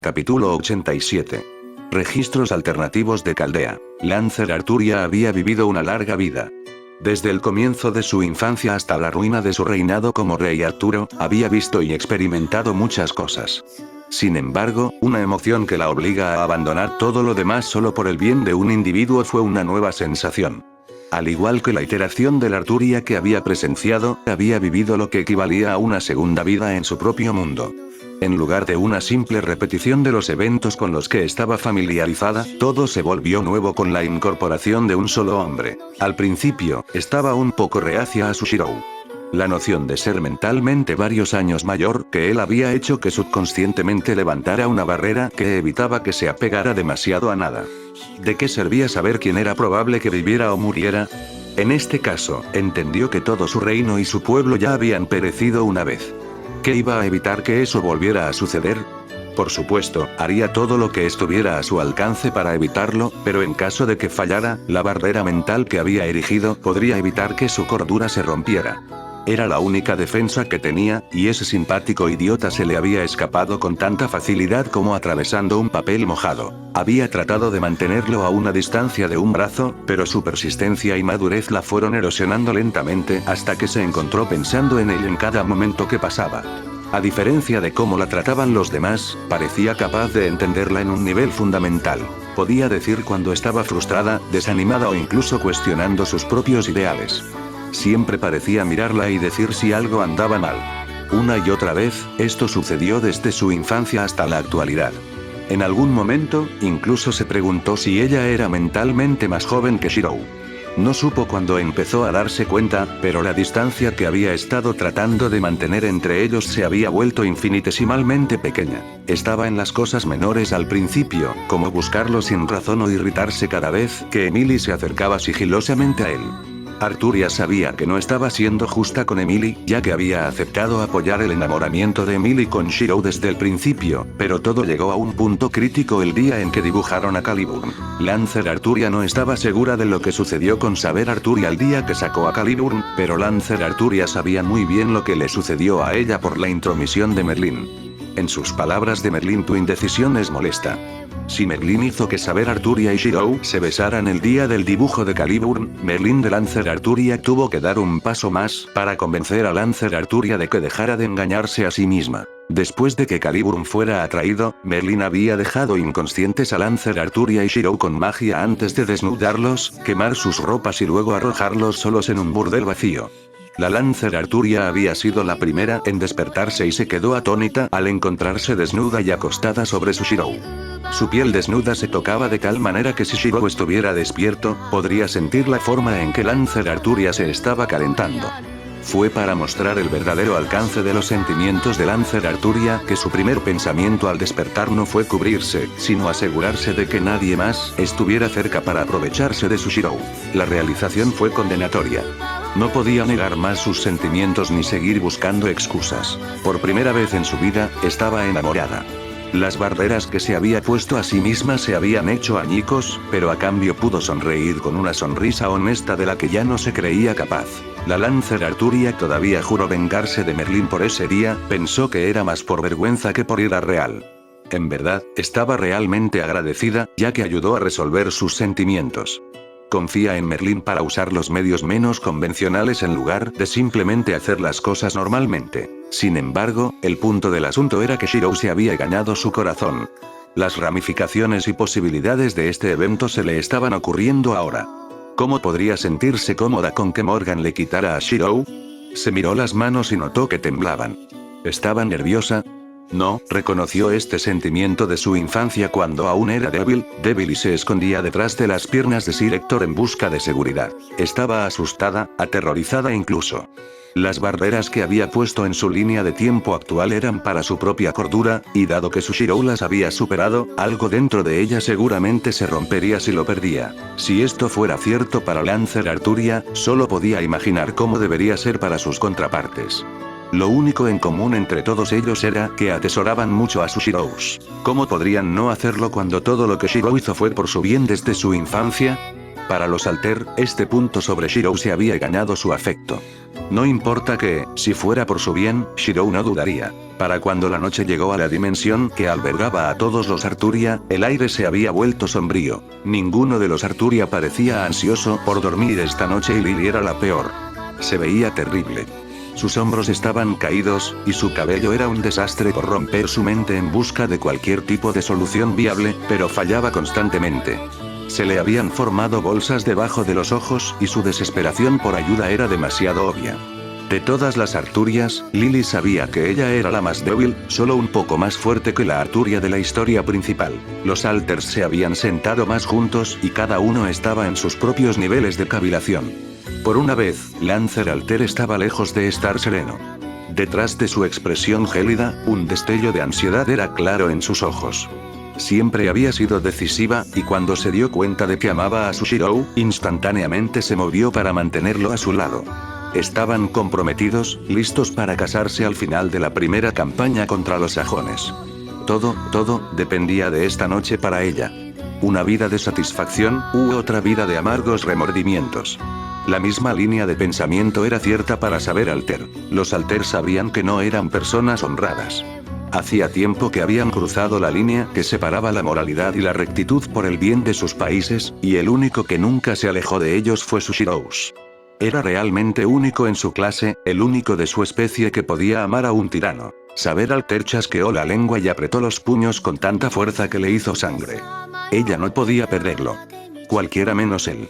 Capítulo 87. Registros alternativos de Caldea. Lancer Arturia había vivido una larga vida. Desde el comienzo de su infancia hasta la ruina de su reinado como rey Arturo, había visto y experimentado muchas cosas. Sin embargo, una emoción que la obliga a abandonar todo lo demás solo por el bien de un individuo fue una nueva sensación. Al igual que la iteración de la Arturia que había presenciado, había vivido lo que equivalía a una segunda vida en su propio mundo. En lugar de una simple repetición de los eventos con los que estaba familiarizada, todo se volvió nuevo con la incorporación de un solo hombre. Al principio, estaba un poco reacia a Sushirou. La noción de ser mentalmente varios años mayor que él había hecho que subconscientemente levantara una barrera que evitaba que se apegara demasiado a nada. ¿De qué servía saber quién era probable que viviera o muriera? En este caso, entendió que todo su reino y su pueblo ya habían perecido una vez. ¿Qué iba a evitar que eso volviera a suceder? Por supuesto, haría todo lo que estuviera a su alcance para evitarlo, pero en caso de que fallara, la barrera mental que había erigido podría evitar que su cordura se rompiera. Era la única defensa que tenía, y ese simpático idiota se le había escapado con tanta facilidad como atravesando un papel mojado. Había tratado de mantenerlo a una distancia de un brazo, pero su persistencia y madurez la fueron erosionando lentamente hasta que se encontró pensando en él en cada momento que pasaba. A diferencia de cómo la trataban los demás, parecía capaz de entenderla en un nivel fundamental. Podía decir cuando estaba frustrada, desanimada o incluso cuestionando sus propios ideales. Siempre parecía mirarla y decir si algo andaba mal. Una y otra vez, esto sucedió desde su infancia hasta la actualidad. En algún momento, incluso se preguntó si ella era mentalmente más joven que Shirou. No supo cuándo empezó a darse cuenta, pero la distancia que había estado tratando de mantener entre ellos se había vuelto infinitesimalmente pequeña. Estaba en las cosas menores al principio, como buscarlo sin razón o irritarse cada vez que Emily se acercaba sigilosamente a él. Arturia sabía que no estaba siendo justa con Emily, ya que había aceptado apoyar el enamoramiento de Emily con Shirou desde el principio, pero todo llegó a un punto crítico el día en que dibujaron a Caliburn. Lancer Arturia no estaba segura de lo que sucedió con Saber Arturia el día que sacó a Caliburn, pero Lancer Arturia sabía muy bien lo que le sucedió a ella por la intromisión de Merlin. En sus palabras de Merlin, tu indecisión es molesta. Si Merlin hizo que Saber Arturia y Shirou se besaran el día del dibujo de Caliburn, Merlin de Lancer Arturia tuvo que dar un paso más para convencer a Lancer Arturia de que dejara de engañarse a sí misma. Después de que Caliburn fuera atraído, Merlin había dejado inconscientes a Lancer Arturia y Shirou con magia antes de desnudarlos, quemar sus ropas y luego arrojarlos solos en un burdel vacío. La Lancer Arturia había sido la primera en despertarse y se quedó atónita al encontrarse desnuda y acostada sobre su Shirou. Su piel desnuda se tocaba de tal manera que si Shirou estuviera despierto, podría sentir la forma en que Lancer Arturia se estaba calentando. Fue para mostrar el verdadero alcance de los sentimientos de Lancer Arturia que su primer pensamiento al despertar no fue cubrirse, sino asegurarse de que nadie más estuviera cerca para aprovecharse de su Shirou. La realización fue condenatoria. No podía negar más sus sentimientos ni seguir buscando excusas. Por primera vez en su vida, estaba enamorada. Las barreras que se había puesto a sí misma se habían hecho añicos, pero a cambio pudo sonreír con una sonrisa honesta de la que ya no se creía capaz. La Lancer Arturia todavía juró vengarse de Merlin por ese día, pensó que era más por vergüenza que por ira real. En verdad, estaba realmente agradecida, ya que ayudó a resolver sus sentimientos. Confía en Merlin para usar los medios menos convencionales en lugar de simplemente hacer las cosas normalmente. Sin embargo, el punto del asunto era que Shirou se había ganado su corazón. Las ramificaciones y posibilidades de este evento se le estaban ocurriendo ahora. ¿Cómo podría sentirse cómoda con que Morgan le quitara a Shirou? Se miró las manos y notó que temblaban. ¿Estaba nerviosa? No, reconoció este sentimiento de su infancia cuando aún era débil y se escondía detrás de las piernas de Sir Hector en busca de seguridad. Estaba asustada, aterrorizada incluso. Las barreras que había puesto en su línea de tiempo actual eran para su propia cordura, y dado que su Shirou las había superado, algo dentro de ella seguramente se rompería si lo perdía. Si esto fuera cierto para Lancer Arturia, solo podía imaginar cómo debería ser para sus contrapartes. Lo único en común entre todos ellos era que atesoraban mucho a sus Shirous. ¿Cómo podrían no hacerlo cuando todo lo que Shirou hizo fue por su bien desde su infancia? Para los Alter, este punto sobre Shirou se había ganado su afecto. No importa que, si fuera por su bien, Shirou no dudaría. Para cuando la noche llegó a la dimensión que albergaba a todos los Arturia, el aire se había vuelto sombrío. Ninguno de los Arturia parecía ansioso por dormir esta noche y Lily era la peor. Se veía terrible. Sus hombros estaban caídos, y su cabello era un desastre por romper su mente en busca de cualquier tipo de solución viable, pero fallaba constantemente. Se le habían formado bolsas debajo de los ojos, y su desesperación por ayuda era demasiado obvia. De todas las Arturias, Lily sabía que ella era la más débil, solo un poco más fuerte que la Arturia de la historia principal. Los Alters se habían sentado más juntos, y cada uno estaba en sus propios niveles de cavilación. Por una vez, Lancer Alter estaba lejos de estar sereno. Detrás de su expresión gélida, un destello de ansiedad era claro en sus ojos. Siempre había sido decisiva, y cuando se dio cuenta de que amaba a su Shirou, instantáneamente se movió para mantenerlo a su lado. Estaban comprometidos, listos para casarse al final de la primera campaña contra los sajones. Todo, dependía de esta noche para ella. Una vida de satisfacción, u otra vida de amargos remordimientos. La misma línea de pensamiento era cierta para Saber Alter. Los Alter sabían que no eran personas honradas. Hacía tiempo que habían cruzado la línea que separaba la moralidad y la rectitud por el bien de sus países, y el único que nunca se alejó de ellos fue su Shirou. Era realmente único en su clase, el único de su especie que podía amar a un tirano. Saber Alter chasqueó la lengua y apretó los puños con tanta fuerza que le hizo sangre. Ella no podía perderlo. Cualquiera menos él.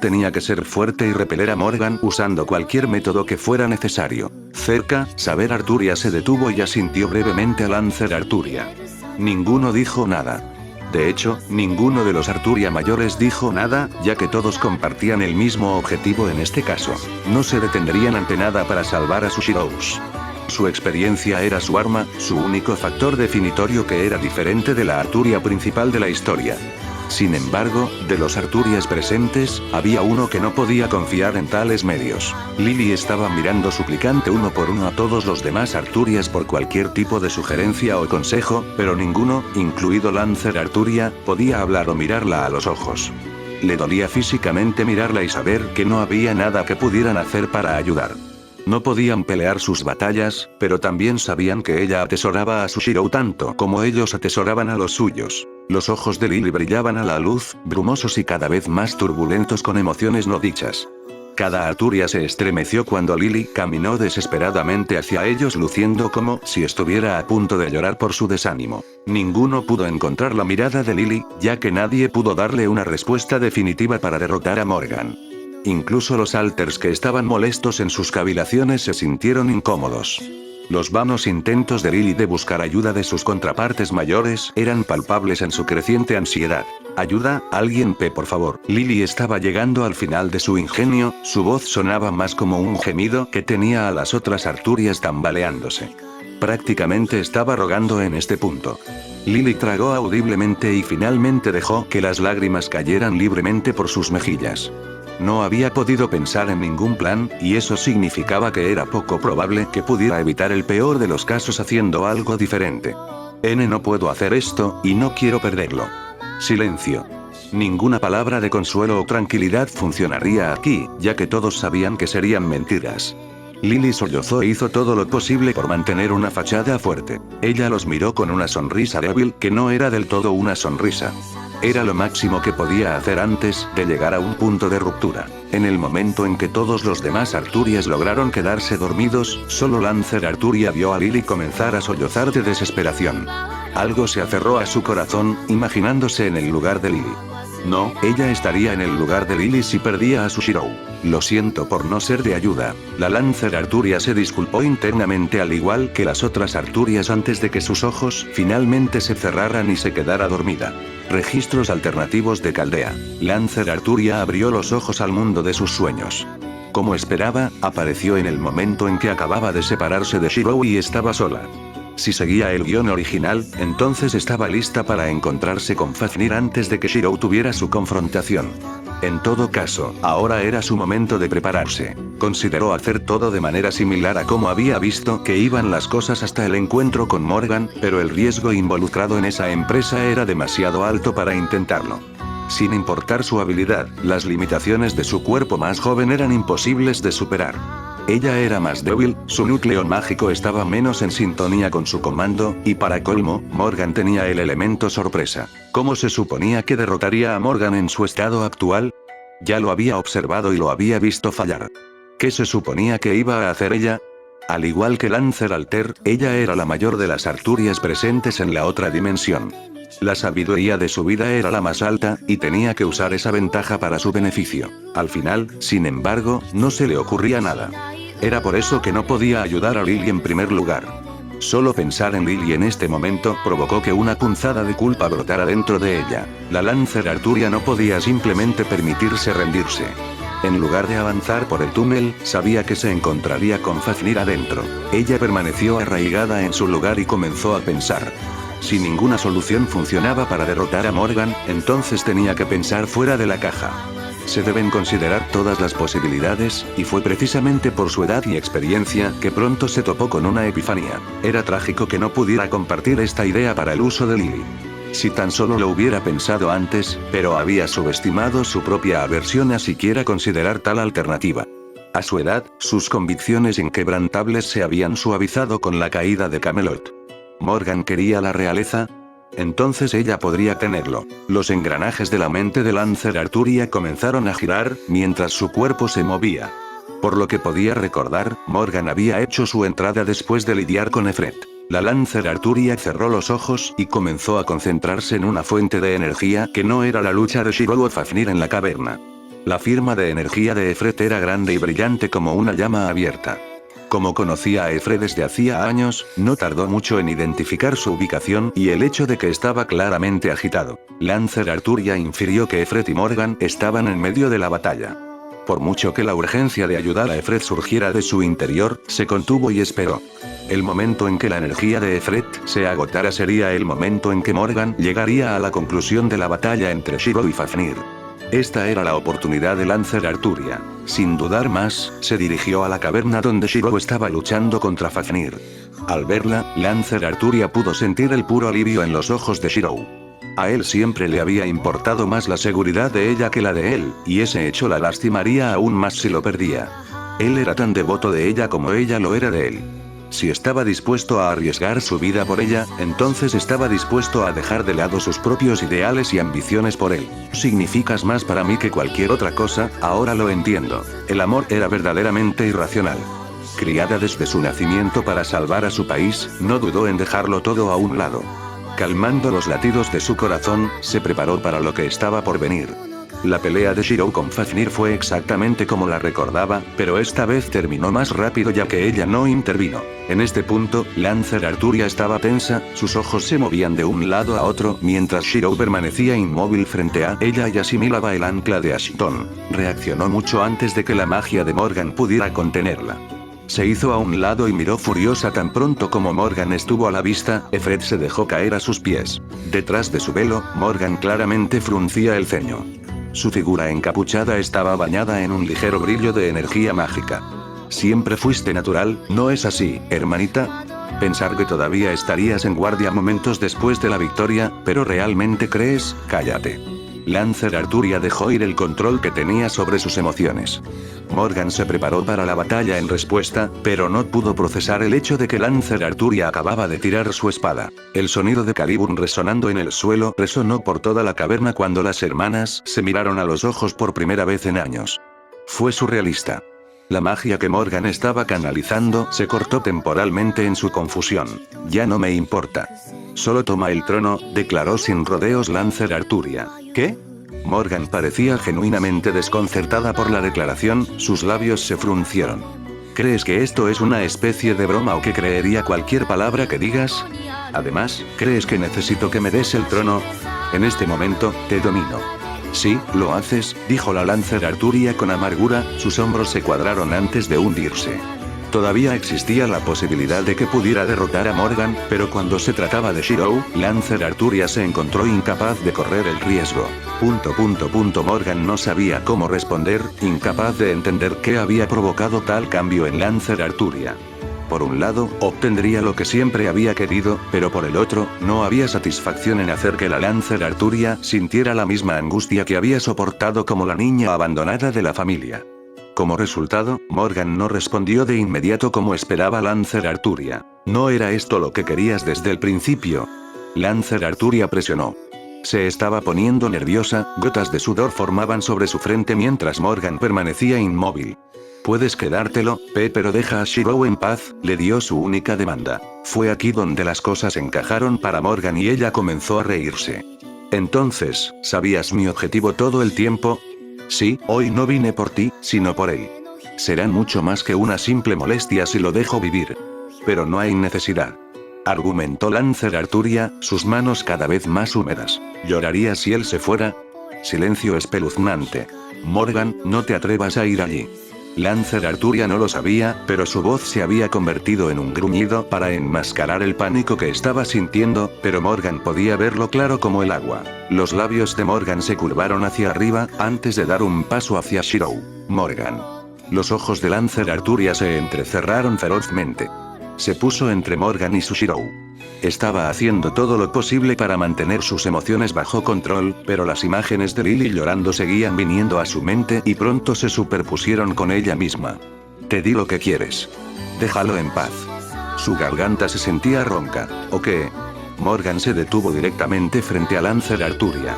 Tenía que ser fuerte y repeler a Morgan usando cualquier método que fuera necesario. Cerca, Saber Arturia se detuvo y asintió brevemente a Lancer Arturia. Ninguno dijo nada. De hecho, ninguno de los Arturia mayores dijo nada, ya que todos compartían el mismo objetivo en este caso. No se detendrían ante nada para salvar a sus Shirous. Su experiencia era su arma, su único factor definitorio que era diferente de la Arturia principal de la historia. Sin embargo, de los Arturias presentes, había uno que no podía confiar en tales medios. Lily estaba mirando suplicante uno por uno a todos los demás Arturias por cualquier tipo de sugerencia o consejo, pero ninguno, incluido Lancer Arturia, podía hablar o mirarla a los ojos. Le dolía físicamente mirarla y saber que no había nada que pudieran hacer para ayudar. No podían pelear sus batallas, pero también sabían que ella atesoraba a su Shirou tanto como ellos atesoraban a los suyos. Los ojos de Lily brillaban a la luz, brumosos y cada vez más turbulentos con emociones no dichas. Cada Arturia se estremeció cuando Lily caminó desesperadamente hacia ellos luciendo como si estuviera a punto de llorar por su desánimo. Ninguno pudo encontrar la mirada de Lily, ya que nadie pudo darle una respuesta definitiva para derrotar a Morgan. Incluso los Alters que estaban molestos en sus cavilaciones se sintieron incómodos. Los vanos intentos de Lily de buscar ayuda de sus contrapartes mayores eran palpables en su creciente ansiedad. «Ayuda, alguien por favor». Lily estaba llegando al final de su ingenio, su voz sonaba más como un gemido que tenía a las otras Arturias tambaleándose. Prácticamente estaba rogando en este punto. Lily tragó audiblemente y finalmente dejó que las lágrimas cayeran libremente por sus mejillas. No había podido pensar en ningún plan, y eso significaba que era poco probable que pudiera evitar el peor de los casos haciendo algo diferente. No puedo hacer esto, y no quiero perderlo. Silencio. Ninguna palabra de consuelo o tranquilidad funcionaría aquí, ya que todos sabían que serían mentiras. Lily sollozó e hizo todo lo posible por mantener una fachada fuerte. Ella los miró con una sonrisa débil que no era del todo una sonrisa. Era lo máximo que podía hacer antes de llegar a un punto de ruptura. En el momento en que todos los demás Arturias lograron quedarse dormidos, solo Lancer Arturia vio a Lily comenzar a sollozar de desesperación. Algo se aferró a su corazón, imaginándose en el lugar de Lily. No, ella estaría en el lugar de Lily si perdía a su Shirou. Lo siento por no ser de ayuda. La Lancer Arturia se disculpó internamente al igual que las otras Arturias antes de que sus ojos finalmente se cerraran y se quedara dormida. Registros alternativos de Caldea. Lancer Arturia abrió los ojos al mundo de sus sueños. Como esperaba, apareció en el momento en que acababa de separarse de Shirou y estaba sola. Si seguía el guión original, entonces estaba lista para encontrarse con Fafnir antes de que Shirou tuviera su confrontación. En todo caso, ahora era su momento de prepararse. Consideró hacer todo de manera similar a como había visto que iban las cosas hasta el encuentro con Morgan, pero el riesgo involucrado en esa empresa era demasiado alto para intentarlo. Sin importar su habilidad, las limitaciones de su cuerpo más joven eran imposibles de superar. Ella era más débil, su núcleo mágico estaba menos en sintonía con su comando, y para colmo, Morgan tenía el elemento sorpresa. ¿Cómo se suponía que derrotaría a Morgan en su estado actual? Ya lo había observado y lo había visto fallar. ¿Qué se suponía que iba a hacer ella? Al igual que Lancer Alter, ella era la mayor de las Arturias presentes en la otra dimensión. La sabiduría de su vida era la más alta, y tenía que usar esa ventaja para su beneficio. Al final, sin embargo, no se le ocurría nada. Era por eso que no podía ayudar a Lily en primer lugar. Solo pensar en Lily en este momento provocó que una punzada de culpa brotara dentro de ella. La Lancer Arturia no podía simplemente permitirse rendirse. En lugar de avanzar por el túnel, sabía que se encontraría con Fafnir adentro. Ella permaneció arraigada en su lugar y comenzó a pensar. Si ninguna solución funcionaba para derrotar a Morgan, entonces tenía que pensar fuera de la caja. Se deben considerar todas las posibilidades, y fue precisamente por su edad y experiencia que pronto se topó con una epifanía. Era trágico que no pudiera compartir esta idea para el uso de Lily. Si tan solo lo hubiera pensado antes, pero había subestimado su propia aversión a siquiera considerar tal alternativa. A su edad, sus convicciones inquebrantables se habían suavizado con la caída de Camelot. ¿Morgan quería la realeza? Entonces ella podría tenerlo. Los engranajes de la mente de Lancer Arturia comenzaron a girar, mientras su cuerpo se movía. Por lo que podía recordar, Morgan había hecho su entrada después de lidiar con Efret. La Lancer Arturia cerró los ojos y comenzó a concentrarse en una fuente de energía que no era la lucha de Shirou o Fafnir en la caverna. La firma de energía de Efret era grande y brillante como una llama abierta. Como conocía a Efret desde hacía años, no tardó mucho en identificar su ubicación y el hecho de que estaba claramente agitado. Lancer Arturia infirió que Efret y Morgan estaban en medio de la batalla. Por mucho que la urgencia de ayudar a Efret surgiera de su interior, se contuvo y esperó. El momento en que la energía de Efret se agotara sería el momento en que Morgan llegaría a la conclusión de la batalla entre Shirou y Fafnir. Esta era la oportunidad de Lancer Arturia. Sin dudar más, se dirigió a la caverna donde Shirou estaba luchando contra Fafnir. Al verla, Lancer Arturia pudo sentir el puro alivio en los ojos de Shirou. A él siempre le había importado más la seguridad de ella que la de él, y ese hecho la lastimaría aún más si lo perdía. Él era tan devoto de ella como ella lo era de él. Si estaba dispuesto a arriesgar su vida por ella, entonces estaba dispuesto a dejar de lado sus propios ideales y ambiciones por él. Significas más para mí que cualquier otra cosa, ahora lo entiendo. El amor era verdaderamente irracional. Criada desde su nacimiento para salvar a su país, no dudó en dejarlo todo a un lado. Calmando los latidos de su corazón, se preparó para lo que estaba por venir. La pelea de Shirou con Fafnir fue exactamente como la recordaba, pero esta vez terminó más rápido ya que ella no intervino. En este punto, Lancer Arturia estaba tensa, sus ojos se movían de un lado a otro, mientras Shirou permanecía inmóvil frente a ella y asimilaba el ancla de Ashton. Reaccionó mucho antes de que la magia de Morgan pudiera contenerla. Se hizo a un lado y miró furiosa tan pronto como Morgan estuvo a la vista, Efret se dejó caer a sus pies. Detrás de su velo, Morgan claramente fruncía el ceño. Su figura encapuchada estaba bañada en un ligero brillo de energía mágica. Siempre fuiste natural, ¿no es así, hermanita? Pensar que todavía estarías en guardia momentos después de la victoria, pero ¿realmente crees? Cállate. Lancer Arturia dejó ir el control que tenía sobre sus emociones. Morgan se preparó para la batalla en respuesta, pero no pudo procesar el hecho de que Lancer Arturia acababa de tirar su espada. El sonido de Calibur resonando en el suelo resonó por toda la caverna cuando las hermanas se miraron a los ojos por primera vez en años. Fue surrealista. La magia que Morgan estaba canalizando se cortó temporalmente en su confusión. Ya no me importa. Solo toma el trono, declaró sin rodeos Lancer Arturia. ¿Qué? Morgan parecía genuinamente desconcertada por la declaración, sus labios se fruncieron. ¿Crees que esto es una especie de broma o que creería cualquier palabra que digas? Además, ¿crees que necesito que me des el trono? En este momento, te domino. Sí, lo haces, dijo la Lancer Arturia con amargura, sus hombros se cuadraron antes de hundirse. Todavía existía la posibilidad de que pudiera derrotar a Morgan, pero cuando se trataba de Shirou, Lancer Arturia se encontró incapaz de correr el riesgo. Morgan no sabía cómo responder, incapaz de entender qué había provocado tal cambio en Lancer Arturia. Por un lado, obtendría lo que siempre había querido, pero por el otro, no había satisfacción en hacer que la Lancer Arturia sintiera la misma angustia que había soportado como la niña abandonada de la familia. Como resultado, Morgan no respondió de inmediato como esperaba Lancer Arturia. ¿No era esto lo que querías desde el principio? Lancer Arturia presionó. Se estaba poniendo nerviosa, gotas de sudor formaban sobre su frente mientras Morgan permanecía inmóvil. Puedes quedártelo, pero deja a Shirou en paz, le dio su única demanda. Fue aquí donde las cosas encajaron para Morgan y ella comenzó a reírse. Entonces, ¿sabías mi objetivo todo el tiempo? Sí, hoy no vine por ti, sino por él. Será mucho más que una simple molestia si lo dejo vivir. Pero no hay necesidad. Argumentó Lancer Arturia, sus manos cada vez más húmedas. ¿Lloraría si él se fuera? Silencio espeluznante. Morgan, no te atrevas a ir allí. Lancer Arturia no lo sabía, pero su voz se había convertido en un gruñido para enmascarar el pánico que estaba sintiendo, pero Morgan podía verlo claro como el agua. Los labios de Morgan se curvaron hacia arriba, antes de dar un paso hacia Shirou. Morgan. Los ojos de Lancer Arturia se entrecerraron ferozmente. Se puso entre Morgan y su Shirou. Estaba haciendo todo lo posible para mantener sus emociones bajo control, pero las imágenes de Lily llorando seguían viniendo a su mente y pronto se superpusieron con ella misma. Te di lo que quieres. Déjalo en paz. Su garganta se sentía ronca. ¿O qué? Morgan se detuvo directamente frente a Lancer Arturia.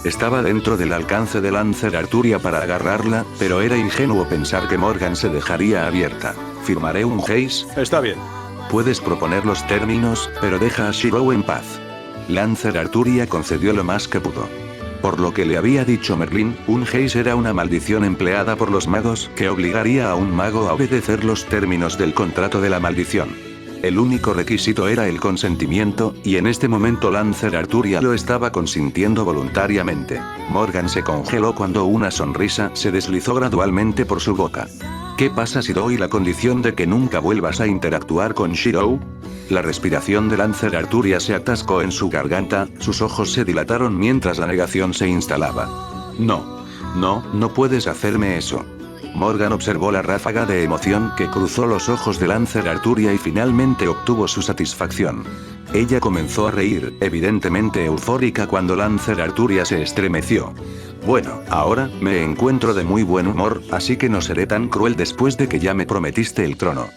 Estaba dentro del alcance de Lancer Arturia para agarrarla, pero era ingenuo pensar que Morgan se dejaría abierta. ¿Firmaré un Haze? Está bien. Puedes proponer los términos, pero deja a Shirou en paz. Lancer Arturia concedió lo más que pudo. Por lo que le había dicho Merlin, un Haze era una maldición empleada por los magos que obligaría a un mago a obedecer los términos del contrato de la maldición. El único requisito era el consentimiento, y en este momento Lancer Arturia lo estaba consintiendo voluntariamente. Morgan se congeló cuando una sonrisa se deslizó gradualmente por su boca. ¿Qué pasa si doy la condición de que nunca vuelvas a interactuar con Shirou? La respiración de Lancer Arturia se atascó en su garganta, sus ojos se dilataron mientras la negación se instalaba. No puedes hacerme eso. Morgan observó la ráfaga de emoción que cruzó los ojos de Lancer Arturia y finalmente obtuvo su satisfacción. Ella comenzó a reír, evidentemente eufórica cuando Lancer Arturia se estremeció. Bueno, ahora, me encuentro de muy buen humor, así que no seré tan cruel después de que ya me prometiste el trono.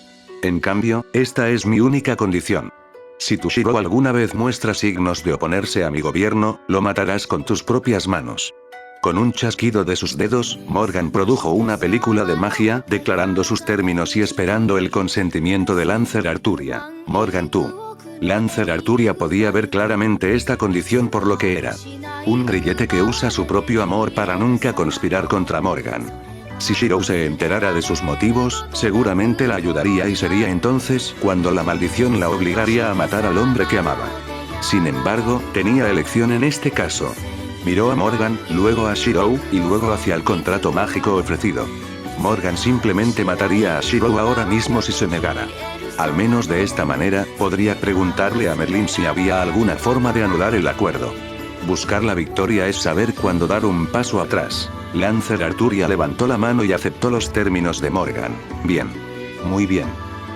En cambio, esta es mi única condición. Si tu Shirou alguna vez muestra signos de oponerse a mi gobierno, lo matarás con tus propias manos. Con un chasquido de sus dedos, Morgan produjo una película de magia, declarando sus términos y esperando el consentimiento de Lancer Arturia. Morgan tú. Lancer Arturia podía ver claramente esta condición por lo que era. Un grillete que usa su propio amor para nunca conspirar contra Morgan. Si Shirou se enterara de sus motivos, seguramente la ayudaría y sería entonces cuando la maldición la obligaría a matar al hombre que amaba. Sin embargo, tenía elección en este caso. Miró a Morgan, luego a Shirou, y luego hacia el contrato mágico ofrecido. Morgan simplemente mataría a Shirou ahora mismo si se negara. Al menos de esta manera, podría preguntarle a Merlin si había alguna forma de anular el acuerdo. Buscar la victoria es saber cuándo dar un paso atrás. Lancer Arturia levantó la mano y aceptó los términos de Morgan. Bien. Muy bien.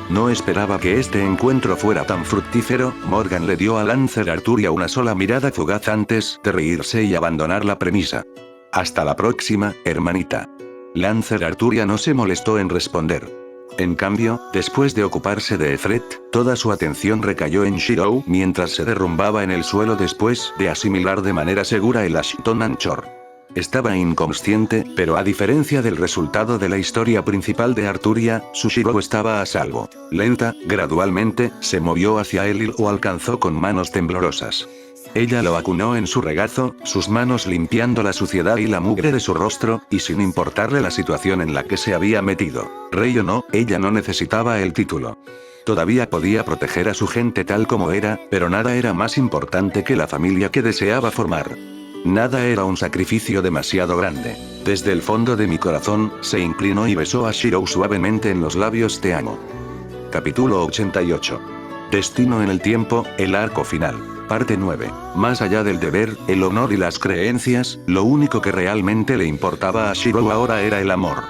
No esperaba que este encuentro fuera tan fructífero. Morgan le dio a Lancer Arturia una sola mirada fugaz antes de reírse y abandonar la premisa. Hasta la próxima, hermanita. Lancer Arturia no se molestó en responder. En cambio, después de ocuparse de Efret, toda su atención recayó en Shirou mientras se derrumbaba en el suelo después de asimilar de manera segura el Ashton Anchor. Estaba inconsciente, pero a diferencia del resultado de la historia principal de Arturia, su Shirou estaba a salvo. Lenta, gradualmente, se movió hacia él y lo alcanzó con manos temblorosas. Ella lo acunó en su regazo, sus manos limpiando la suciedad y la mugre de su rostro, y sin importarle la situación en la que se había metido. Rey o no, ella no necesitaba el título. Todavía podía proteger a su gente tal como era, pero nada era más importante que la familia que deseaba formar. Nada era un sacrificio demasiado grande. Desde el fondo de mi corazón, se inclinó y besó a Shirou suavemente en los labios. Te amo. Capítulo 88. Destino en el tiempo, el arco final. Parte 9. Más allá del deber, el honor y las creencias, lo único que realmente le importaba a Shirou ahora era el amor.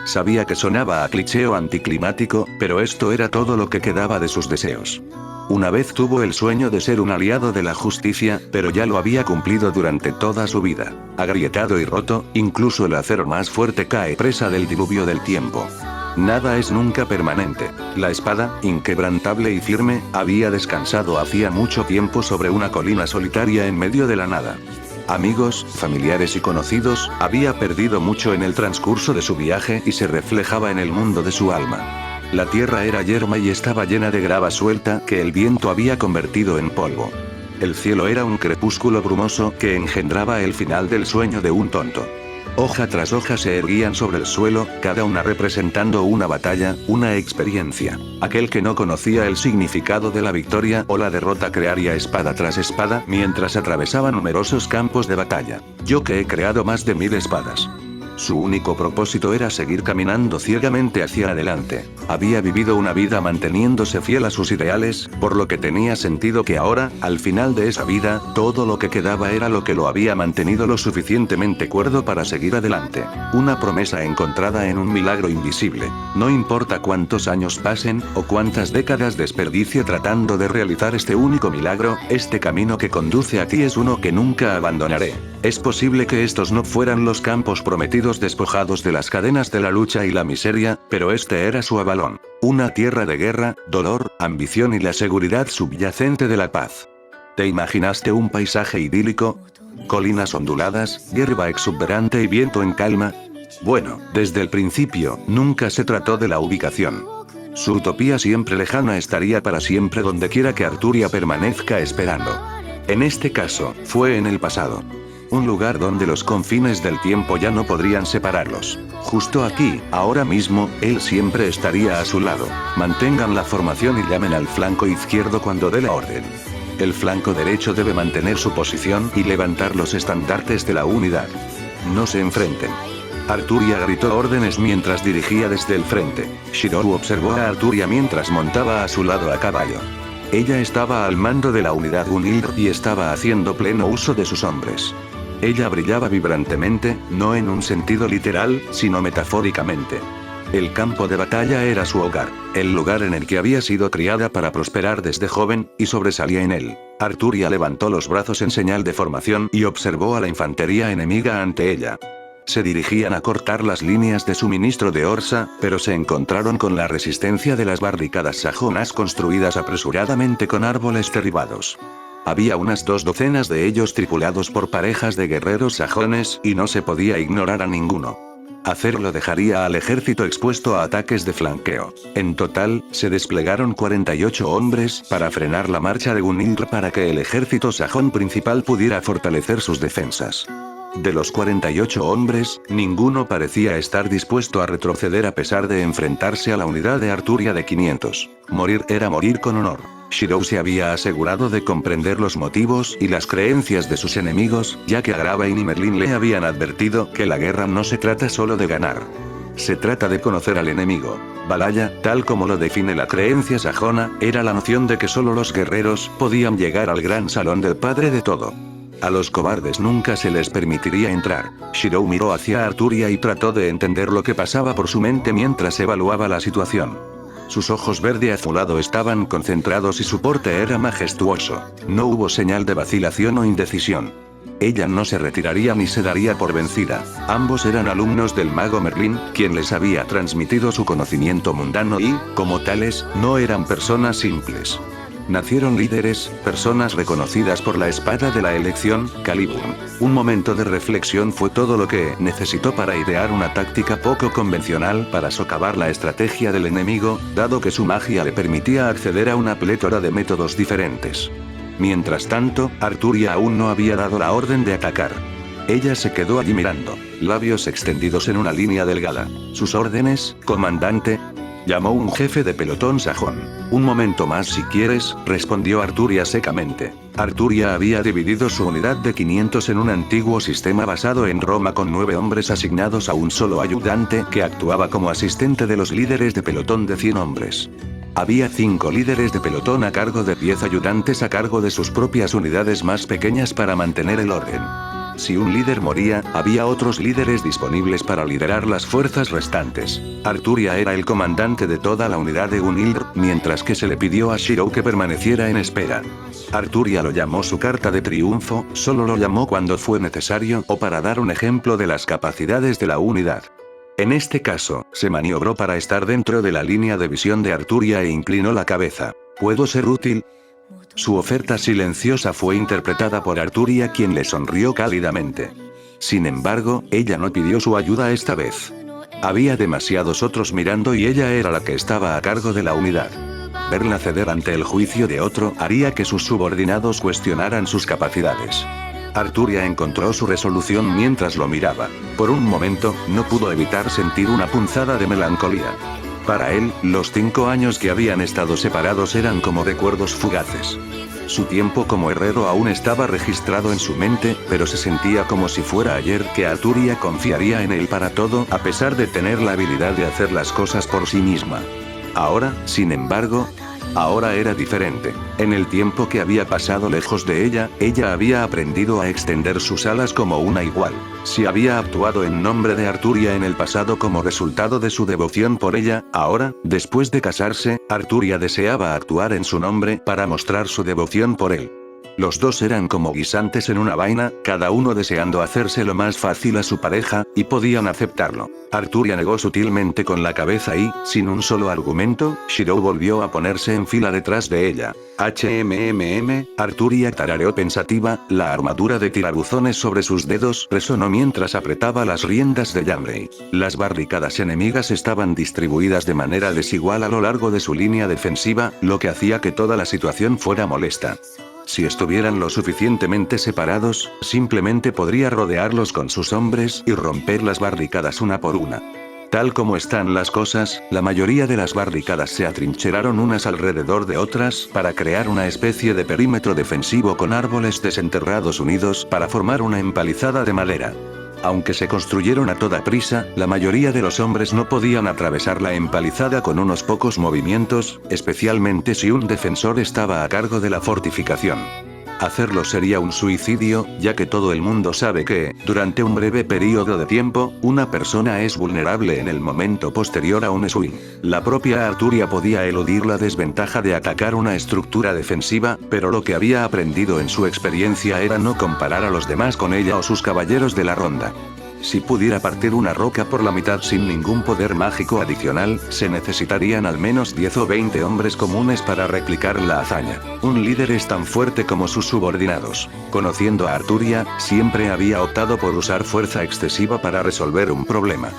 Sabía que sonaba a cliché o anticlimático, pero esto era todo lo que quedaba de sus deseos. Una vez tuvo el sueño de ser un aliado de la justicia, pero ya lo había cumplido durante toda su vida. Agrietado y roto, incluso el acero más fuerte cae presa del diluvio del tiempo. Nada es nunca permanente. La espada, inquebrantable y firme, había descansado hacía mucho tiempo sobre una colina solitaria en medio de la nada. Amigos, familiares y conocidos, había perdido mucho en el transcurso de su viaje y se reflejaba en el mundo de su alma. La tierra era yerma y estaba llena de grava suelta que el viento había convertido en polvo. El cielo era un crepúsculo brumoso que engendraba el final del sueño de un tonto. Hoja tras hoja se erguían sobre el suelo, cada una representando una batalla, una experiencia. Aquel que no conocía el significado de la victoria o la derrota crearía espada tras espada mientras atravesaba numerosos campos de batalla. Yo que he creado más de 1000 espadas. Su único propósito era seguir caminando ciegamente hacia adelante. Había vivido una vida manteniéndose fiel a sus ideales, por lo que tenía sentido que ahora, al final de esa vida, todo lo que quedaba era lo que lo había mantenido lo suficientemente cuerdo para seguir adelante. Una promesa encontrada en un milagro invisible. No importa cuántos años pasen, o cuántas décadas desperdicie tratando de realizar este único milagro, este camino que conduce a ti es uno que nunca abandonaré. Es posible que estos no fueran los campos prometidos despojados de las cadenas de la lucha y la miseria, pero este era su avalón. Una tierra de guerra, dolor, ambición y la seguridad subyacente de la paz. ¿Te imaginaste un paisaje idílico? Colinas onduladas, hierba exuberante y viento en calma. Bueno, desde el principio, nunca se trató de la ubicación. Su utopía siempre lejana estaría para siempre donde quiera que Arturia permanezca esperando. En este caso, fue en el pasado. Un lugar donde los confines del tiempo ya no podrían separarlos. Justo aquí, ahora mismo, él siempre estaría a su lado. Mantengan la formación y llamen al flanco izquierdo cuando dé la orden. El flanco derecho debe mantener su posición y levantar los estandartes de la unidad. No se enfrenten. Arturia gritó órdenes mientras dirigía desde el frente. Shirou observó a Arturia mientras montaba a su lado a caballo. Ella estaba al mando de la unidad Unilr y estaba haciendo pleno uso de sus hombres. Ella brillaba vibrantemente, no en un sentido literal, sino metafóricamente. El campo de batalla era su hogar, el lugar en el que había sido criada para prosperar desde joven, y sobresalía en él. Arturia levantó los brazos en señal de formación y observó a la infantería enemiga ante ella. Se dirigían a cortar las líneas de suministro de Orsa, pero se encontraron con la resistencia de las barricadas sajonas construidas apresuradamente con árboles derribados. Había unas 2 docenas de ellos tripulados por parejas de guerreros sajones, y no se podía ignorar a ninguno. Hacerlo dejaría al ejército expuesto a ataques de flanqueo. En total, se desplegaron 48 hombres para frenar la marcha de Gunilr para que el ejército sajón principal pudiera fortalecer sus defensas. De los 48 hombres, ninguno parecía estar dispuesto a retroceder a pesar de enfrentarse a la unidad de Arturia de 500. Morir era morir con honor. Shirou se había asegurado de comprender los motivos y las creencias de sus enemigos, ya que Agravain y Merlin le habían advertido que la guerra no se trata solo de ganar. Se trata de conocer al enemigo. Valhalla, tal como lo define la creencia sajona, era la noción de que solo los guerreros podían llegar al gran salón del padre de todo. A los cobardes nunca se les permitiría entrar. Shirou miró hacia Arturia y trató de entender lo que pasaba por su mente mientras evaluaba la situación. Sus ojos verde azulado estaban concentrados y su porte era majestuoso. No hubo señal de vacilación o indecisión. Ella no se retiraría ni se daría por vencida. Ambos eran alumnos del mago Merlin, quien les había transmitido su conocimiento mundano y, como tales, no eran personas simples. Nacieron líderes, personas reconocidas por la espada de la elección, Calibur. Un momento de reflexión fue todo lo que necesitó para idear una táctica poco convencional para socavar la estrategia del enemigo, dado que su magia le permitía acceder a una plétora de métodos diferentes. Mientras tanto, Arturia aún no había dado la orden de atacar. Ella se quedó allí mirando, labios extendidos en una línea delgada. ¿Sus órdenes, comandante?, llamó un jefe de pelotón sajón. Un momento más si quieres, respondió Arturia secamente. Arturia había dividido su unidad de 500 en un antiguo sistema basado en Roma con 9 hombres asignados a un solo ayudante que actuaba como asistente de los líderes de pelotón de 100 hombres. Había 5 líderes de pelotón a cargo de 10 ayudantes a cargo de sus propias unidades más pequeñas para mantener el orden. Si un líder moría, había otros líderes disponibles para liderar las fuerzas restantes. Arturia era el comandante de toda la unidad de Gunilr, mientras que se le pidió a Shirou que permaneciera en espera. Arturia lo llamó su carta de triunfo, solo lo llamó cuando fue necesario o para dar un ejemplo de las capacidades de la unidad. En este caso, se maniobró para estar dentro de la línea de visión de Arturia e inclinó la cabeza. ¿Puedo ser útil? Su oferta silenciosa fue interpretada por Arturia, quien le sonrió cálidamente. Sin embargo, ella no pidió su ayuda esta vez. Había demasiados otros mirando y ella era la que estaba a cargo de la unidad. Verla ceder ante el juicio de otro haría que sus subordinados cuestionaran sus capacidades. Arturia encontró su resolución mientras lo miraba. Por un momento, no pudo evitar sentir una punzada de melancolía. Para él, los 5 años que habían estado separados eran como recuerdos fugaces. Su tiempo como herrero aún estaba registrado en su mente, pero se sentía como si fuera ayer que Arturia confiaría en él para todo, a pesar de tener la habilidad de hacer las cosas por sí misma. Ahora, sin embargo, ahora era diferente. En el tiempo que había pasado lejos de ella, ella había aprendido a extender sus alas como una igual. Si había actuado en nombre de Arturia en el pasado como resultado de su devoción por ella, ahora, después de casarse, Arturia deseaba actuar en su nombre para mostrar su devoción por él. Los dos eran como guisantes en una vaina, cada uno deseando hacerse lo más fácil a su pareja, y podían aceptarlo. Arturia negó sutilmente con la cabeza y, sin un solo argumento, Shirou volvió a ponerse en fila detrás de ella. Arturia tarareó pensativa, la armadura de tirabuzones sobre sus dedos resonó mientras apretaba las riendas de Yamrei. Las barricadas enemigas estaban distribuidas de manera desigual a lo largo de su línea defensiva, lo que hacía que toda la situación fuera molesta. Si estuvieran lo suficientemente separados, simplemente podría rodearlos con sus hombres y romper las barricadas una por una. Tal como están las cosas, la mayoría de las barricadas se atrincheraron unas alrededor de otras para crear una especie de perímetro defensivo con árboles desenterrados unidos para formar una empalizada de madera. Aunque se construyeron a toda prisa, la mayoría de los hombres no podían atravesar la empalizada con unos pocos movimientos, especialmente si un defensor estaba a cargo de la fortificación. Hacerlo sería un suicidio, ya que todo el mundo sabe que, durante un breve periodo de tiempo, una persona es vulnerable en el momento posterior a un swing. La propia Arturia podía eludir la desventaja de atacar una estructura defensiva, pero lo que había aprendido en su experiencia era no comparar a los demás con ella o sus caballeros de la ronda. Si pudiera partir una roca por la mitad sin ningún poder mágico adicional, se necesitarían al menos 10 o 20 hombres comunes para replicar la hazaña. Un líder es tan fuerte como sus subordinados. Conociendo a Arturia, siempre había optado por usar fuerza excesiva para resolver un problema.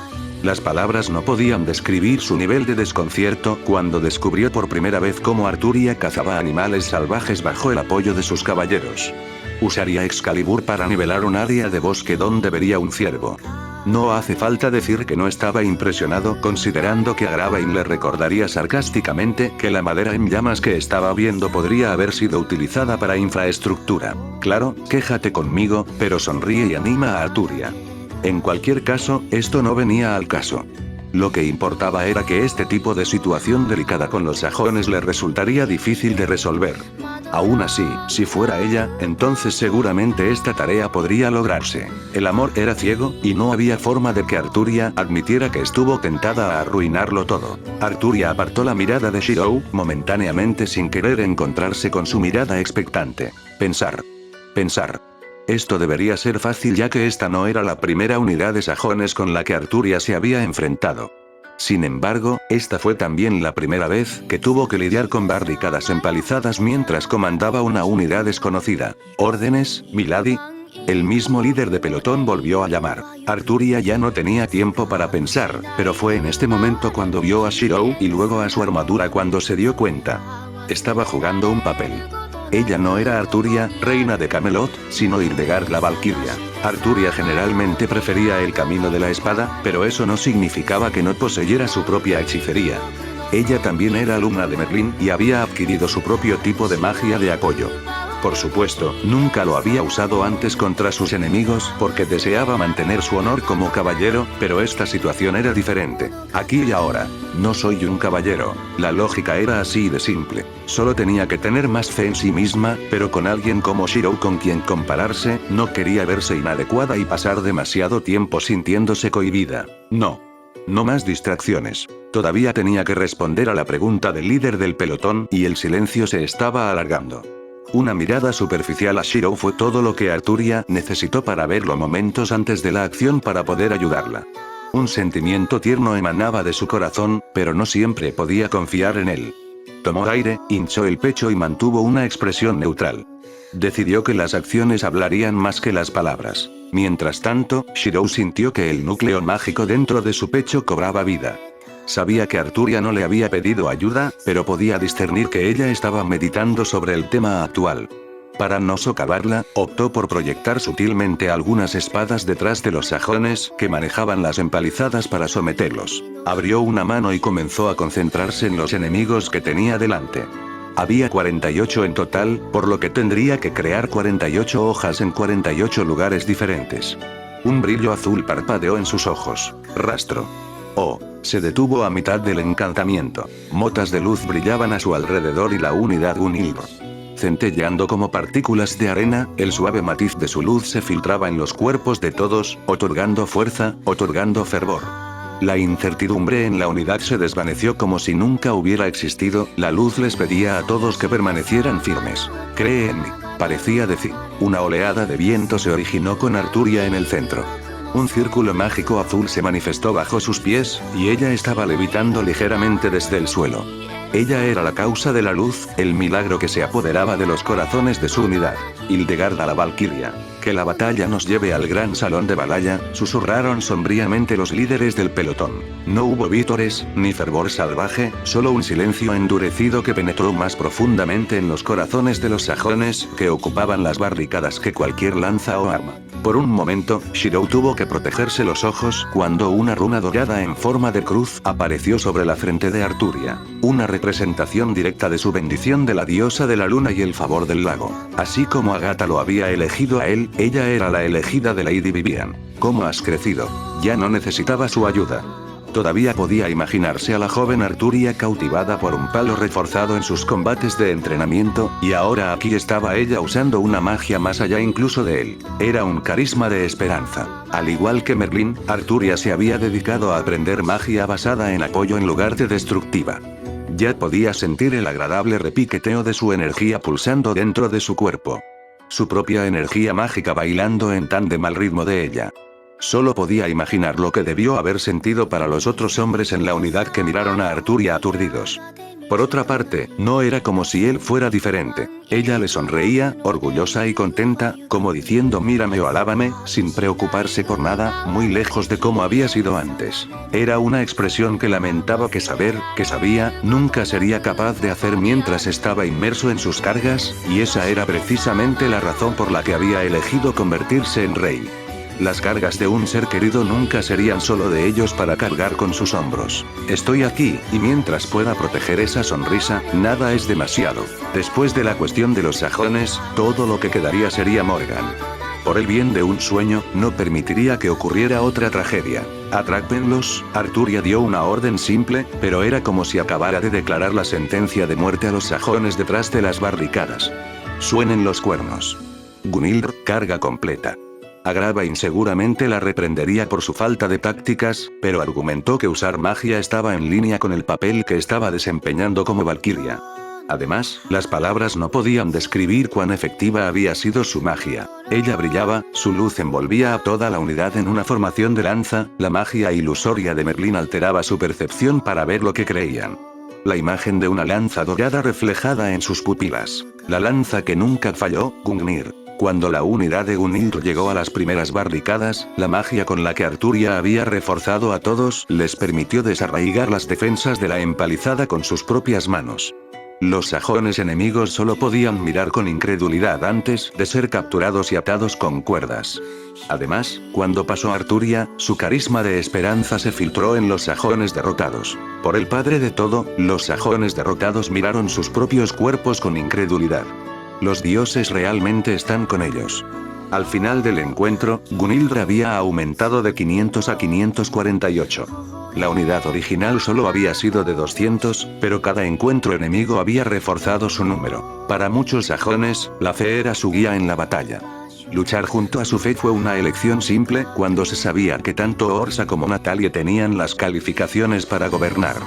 Las palabras no podían describir su nivel de desconcierto cuando descubrió por primera vez cómo Arturia cazaba animales salvajes bajo el apoyo de sus caballeros. Usaría Excalibur para nivelar un área de bosque donde vería un ciervo. No hace falta decir que no estaba impresionado, considerando que a Agravain le recordaría sarcásticamente que la madera en llamas que estaba viendo podría haber sido utilizada para infraestructura. Claro, quéjate conmigo, pero sonríe y anima a Arturia. En cualquier caso, esto no venía al caso. Lo que importaba era que este tipo de situación delicada con los sajones le resultaría difícil de resolver. Aún así, si fuera ella, entonces seguramente esta tarea podría lograrse. El amor era ciego, y no había forma de que Arturia admitiera que estuvo tentada a arruinarlo todo. Arturia apartó la mirada de Shirou, momentáneamente sin querer encontrarse con su mirada expectante. Pensar. Esto debería ser fácil ya que esta no era la primera unidad de sajones con la que Arturia se había enfrentado. Sin embargo, esta fue también la primera vez que tuvo que lidiar con barricadas empalizadas mientras comandaba una unidad desconocida. ¿Órdenes, milady? El mismo líder de pelotón volvió a llamar. Arturia ya no tenía tiempo para pensar, pero fue en este momento cuando vio a Shirou y luego a su armadura cuando se dio cuenta. Estaba jugando un papel. Ella no era Arturia, reina de Camelot, sino Hildegard la Valquiria. Arturia generalmente prefería el camino de la espada, pero eso no significaba que no poseyera su propia hechicería. Ella también era alumna de Merlín y había adquirido su propio tipo de magia de apoyo. Por supuesto, nunca lo había usado antes contra sus enemigos porque deseaba mantener su honor como caballero, pero esta situación era diferente. Aquí y ahora. No soy un caballero. La lógica era así de simple. Solo tenía que tener más fe en sí misma, pero con alguien como Shirou con quien compararse, no quería verse inadecuada y pasar demasiado tiempo sintiéndose cohibida. No. No más distracciones. Todavía tenía que responder a la pregunta del líder del pelotón y el silencio se estaba alargando. Una mirada superficial a Shirou fue todo lo que Arturia necesitó para verlo momentos antes de la acción para poder ayudarla. Un sentimiento tierno emanaba de su corazón, pero no siempre podía confiar en él. Tomó aire, hinchó el pecho y mantuvo una expresión neutral. Decidió que las acciones hablarían más que las palabras. Mientras tanto, Shirou sintió que el núcleo mágico dentro de su pecho cobraba vida. Sabía que Arturia no le había pedido ayuda, pero podía discernir que ella estaba meditando sobre el tema actual. Para no socavarla, optó por proyectar sutilmente algunas espadas detrás de los sajones que manejaban las empalizadas para someterlos. Abrió una mano y comenzó a concentrarse en los enemigos que tenía delante. Había 48 en total, por lo que tendría que crear 48 hojas en 48 lugares diferentes. Un brillo azul parpadeó en sus ojos. Rastro. Oh. Se detuvo a mitad del encantamiento. Motas de luz brillaban a su alrededor y la unidad Gunilr. Centelleando como partículas de arena, el suave matiz de su luz se filtraba en los cuerpos de todos, otorgando fuerza, otorgando fervor. La incertidumbre en la unidad se desvaneció como si nunca hubiera existido, la luz les pedía a todos que permanecieran firmes. Cree en mí, parecía decir. Una oleada de viento se originó con Arturia en el centro. Un círculo mágico azul se manifestó bajo sus pies, y ella estaba levitando ligeramente desde el suelo. Ella era la causa de la luz, el milagro que se apoderaba de los corazones de su unidad. Hildegarda la Valquiria. Que la batalla nos lleve al gran salón de Balaya, susurraron sombríamente los líderes del pelotón. No hubo vítores, ni fervor salvaje, solo un silencio endurecido que penetró más profundamente en los corazones de los sajones, que ocupaban las barricadas que cualquier lanza o arma. Por un momento, Shirou tuvo que protegerse los ojos cuando una runa dorada en forma de cruz apareció sobre la frente de Arturia. Una representación directa de su bendición de la diosa de la luna y el favor del lago. Así como Agatha lo había elegido a él, ella era la elegida de Lady Vivian. ¿Cómo has crecido? Ya no necesitaba su ayuda. Todavía podía imaginarse a la joven Arturia cautivada por un palo reforzado en sus combates de entrenamiento, y ahora aquí estaba ella usando una magia más allá incluso de él. Era un carisma de esperanza. Al igual que Merlín, Arturia se había dedicado a aprender magia basada en apoyo en lugar de destructiva. Ya podía sentir el agradable repiqueteo de su energía pulsando dentro de su cuerpo. Su propia energía mágica bailando en tándem al ritmo de ella. Solo podía imaginar lo que debió haber sentido para los otros hombres en la unidad que miraron a Arturia aturdidos. Por otra parte, no era como si él fuera diferente. Ella le sonreía, orgullosa y contenta, como diciendo mírame o alábame, sin preocuparse por nada, muy lejos de cómo había sido antes. Era una expresión que lamentaba que sabía, nunca sería capaz de hacer mientras estaba inmerso en sus cargas, y esa era precisamente la razón por la que había elegido convertirse en rey. Las cargas de un ser querido nunca serían solo de ellos para cargar con sus hombros. Estoy aquí, y mientras pueda proteger esa sonrisa, nada es demasiado. Después de la cuestión de los sajones, todo lo que quedaría sería Morgan. Por el bien de un sueño, no permitiría que ocurriera otra tragedia. Atrápenlos. Arturia dio una orden simple, pero era como si acabara de declarar la sentencia de muerte a los sajones detrás de las barricadas. Suenen los cuernos. Gunilr, carga completa. Agrava inseguramente la reprendería por su falta de tácticas, pero argumentó que usar magia estaba en línea con el papel que estaba desempeñando como Valquiria. Además, las palabras no podían describir cuán efectiva había sido su magia. Ella brillaba, su luz envolvía a toda la unidad en una formación de lanza, la magia ilusoria de Merlín alteraba su percepción para ver lo que creían. La imagen de una lanza dorada reflejada en sus pupilas. La lanza que nunca falló, Gungnir. Cuando la unidad de Gunilr llegó a las primeras barricadas, la magia con la que Arturia había reforzado a todos les permitió desarraigar las defensas de la empalizada con sus propias manos. Los sajones enemigos solo podían mirar con incredulidad antes de ser capturados y atados con cuerdas. Además, cuando pasó Arturia, su carisma de esperanza se filtró en los sajones derrotados. Por el padre de todo, los sajones derrotados miraron sus propios cuerpos con incredulidad. Los dioses realmente están con ellos. Al final del encuentro, Gunildr había aumentado de 500 a 548. La unidad original solo había sido de 200, pero cada encuentro enemigo había reforzado su número. Para muchos sajones, la fe era su guía en la batalla. Luchar junto a su fe fue una elección simple, cuando se sabía que tanto Orsa como Natalie tenían las calificaciones para gobernar.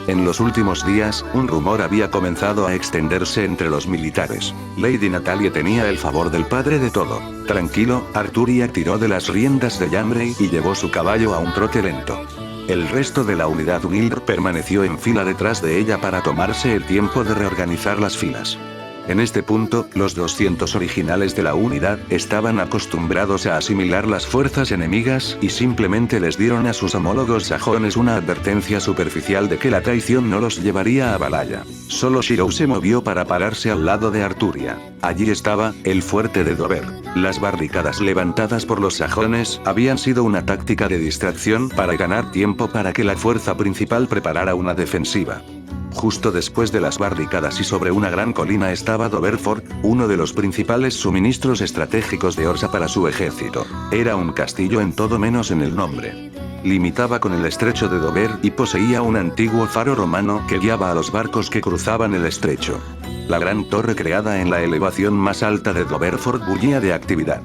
En los últimos días, un rumor había comenzado a extenderse entre los militares. Lady Natalie tenía el favor del padre de todo. Tranquilo, Arturia tiró de las riendas de Yamrei y llevó su caballo a un trote lento. El resto de la unidad Gunildr permaneció en fila detrás de ella para tomarse el tiempo de reorganizar las filas. En este punto, los 200 originales de la unidad estaban acostumbrados a asimilar las fuerzas enemigas y simplemente les dieron a sus homólogos sajones una advertencia superficial de que la traición no los llevaría a Valhalla. Solo Shirou se movió para pararse al lado de Arturia. Allí estaba, el fuerte de Dover. Las barricadas levantadas por los sajones habían sido una táctica de distracción para ganar tiempo para que la fuerza principal preparara una defensiva. Justo después de las barricadas y sobre una gran colina estaba Doverfort, uno de los principales suministros estratégicos de Orsa para su ejército. Era un castillo en todo menos en el nombre. Limitaba con el estrecho de Dover y poseía un antiguo faro romano que guiaba a los barcos que cruzaban el estrecho. La gran torre creada en la elevación más alta de Doverfort bullía de actividad.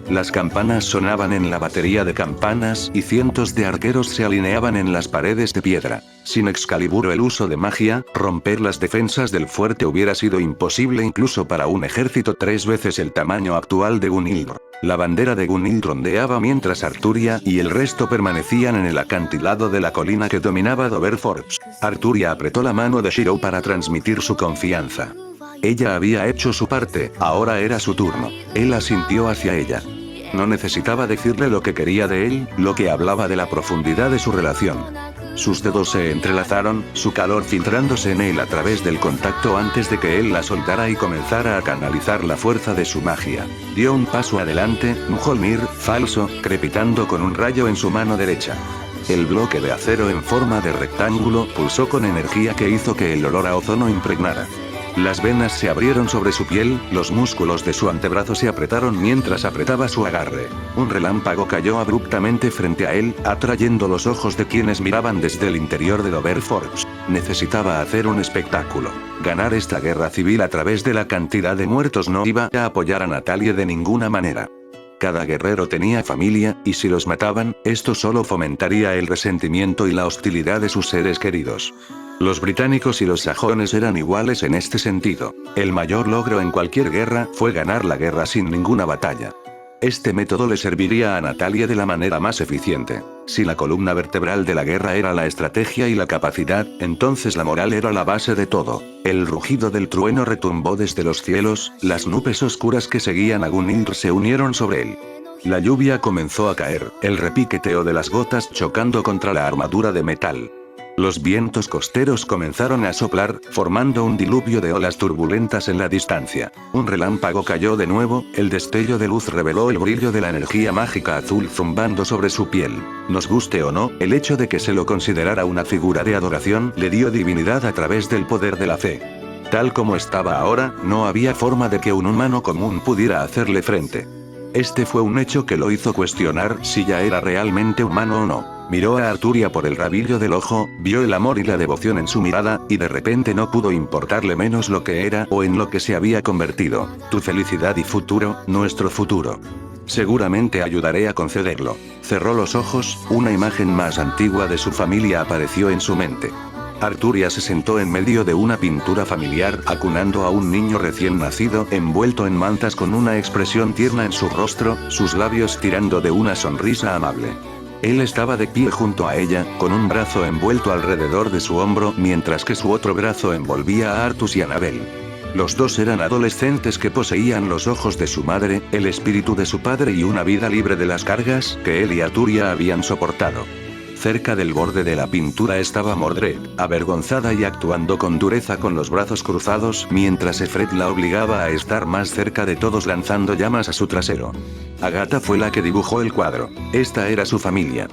Las campanas sonaban en la batería de campanas y cientos de arqueros se alineaban en las paredes de piedra. Sin Excalibur o el uso de magia, romper las defensas del fuerte hubiera sido imposible incluso para un ejército 3 veces el tamaño actual de Gunildr. La bandera de Gunildr ondeaba mientras Arturia y el resto permanecían en el acantilado de la colina que dominaba Doverfort. Arturia apretó la mano de Shirou para transmitir su confianza. Ella había hecho su parte, ahora era su turno. Él asintió hacia ella. No necesitaba decirle lo que quería de él, lo que hablaba de la profundidad de su relación. Sus dedos se entrelazaron, su calor filtrándose en él a través del contacto antes de que él la soltara y comenzara a canalizar la fuerza de su magia. Dio un paso adelante, Mjolnir, falso, crepitando con un rayo en su mano derecha. El bloque de acero en forma de rectángulo pulsó con energía que hizo que el olor a ozono impregnara. Las venas se abrieron sobre su piel, los músculos de su antebrazo se apretaron mientras apretaba su agarre. Un relámpago cayó abruptamente frente a él, atrayendo los ojos de quienes miraban desde el interior de Doverfort. Necesitaba hacer un espectáculo. Ganar esta guerra civil a través de la cantidad de muertos no iba a apoyar a Natalie de ninguna manera. Cada guerrero tenía familia, y si los mataban, esto solo fomentaría el resentimiento y la hostilidad de sus seres queridos. Los británicos y los sajones eran iguales en este sentido. El mayor logro en cualquier guerra fue ganar la guerra sin ninguna batalla. Este método le serviría a Natalie de la manera más eficiente. Si la columna vertebral de la guerra era la estrategia y la capacidad, entonces la moral era la base de todo. El rugido del trueno retumbó desde los cielos, las nubes oscuras que seguían a Gunildr se unieron sobre él. La lluvia comenzó a caer, el repiqueteo de las gotas chocando contra la armadura de metal. Los vientos costeros comenzaron a soplar, formando un diluvio de olas turbulentas en la distancia. Un relámpago cayó de nuevo, el destello de luz reveló el brillo de la energía mágica azul zumbando sobre su piel. Nos guste o no, el hecho de que se lo considerara una figura de adoración le dio divinidad a través del poder de la fe. Tal como estaba ahora, no había forma de que un humano común pudiera hacerle frente. Este fue un hecho que lo hizo cuestionar si ya era realmente humano o no. Miró a Arturia por el rabillo del ojo, vio el amor y la devoción en su mirada, y de repente no pudo importarle menos lo que era o en lo que se había convertido. Tu felicidad y futuro, nuestro futuro. Seguramente ayudaré a concederlo. Cerró los ojos, una imagen más antigua de su familia apareció en su mente. Arturia se sentó en medio de una pintura familiar, acunando a un niño recién nacido, envuelto en mantas con una expresión tierna en su rostro, sus labios tirando de una sonrisa amable. Él estaba de pie junto a ella, con un brazo envuelto alrededor de su hombro, mientras que su otro brazo envolvía a Artus y Annabel. Los dos eran adolescentes que poseían los ojos de su madre, el espíritu de su padre y una vida libre de las cargas que él y Arturia habían soportado. Cerca del borde de la pintura estaba Mordred, avergonzada y actuando con dureza con los brazos cruzados, mientras Efred la obligaba a estar más cerca de todos lanzando llamas a su trasero. Agatha fue la que dibujó el cuadro. Esta era su familia.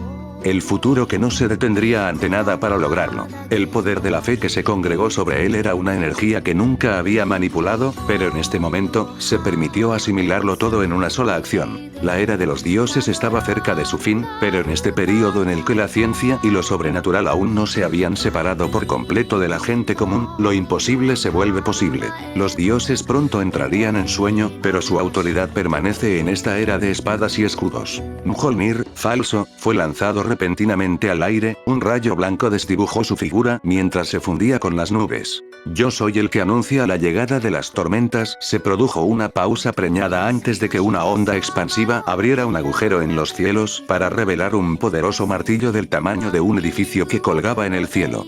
El futuro que no se detendría ante nada para lograrlo. El poder de la fe que se congregó sobre él era una energía que nunca había manipulado, pero en este momento, se permitió asimilarlo todo en una sola acción. La era de los dioses estaba cerca de su fin, pero en este período en el que la ciencia y lo sobrenatural aún no se habían separado por completo de la gente común, lo imposible se vuelve posible. Los dioses pronto entrarían en sueño, pero su autoridad permanece en esta era de espadas y escudos. Mjolnir, falso, fue lanzado repentinamente al aire, un rayo blanco desdibujó su figura mientras se fundía con las nubes. Yo soy el que anuncia la llegada de las tormentas. Se produjo una pausa preñada antes de que una onda expansiva abriera un agujero en los cielos para revelar un poderoso martillo del tamaño de un edificio que colgaba en el cielo.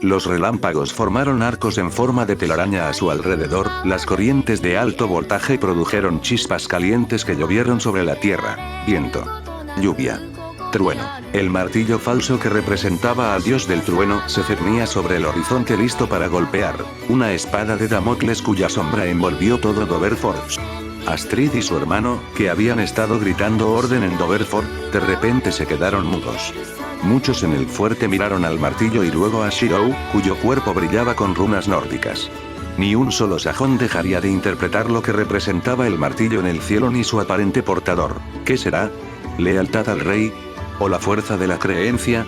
Los relámpagos formaron arcos en forma de telaraña a su alrededor, las corrientes de alto voltaje produjeron chispas calientes que llovieron sobre la tierra, viento, lluvia, trueno. El martillo falso que representaba al dios del trueno se cernía sobre el horizonte listo para golpear, una espada de Damocles cuya sombra envolvió todo Doverfort. Astrid y su hermano, que habían estado gritando orden en Doverfort, de repente se quedaron mudos. Muchos en el fuerte miraron al martillo y luego a Shirou, cuyo cuerpo brillaba con runas nórdicas. Ni un solo sajón dejaría de interpretar lo que representaba el martillo en el cielo ni su aparente portador. ¿Qué será? ¿Lealtad al rey? ¿O la fuerza de la creencia?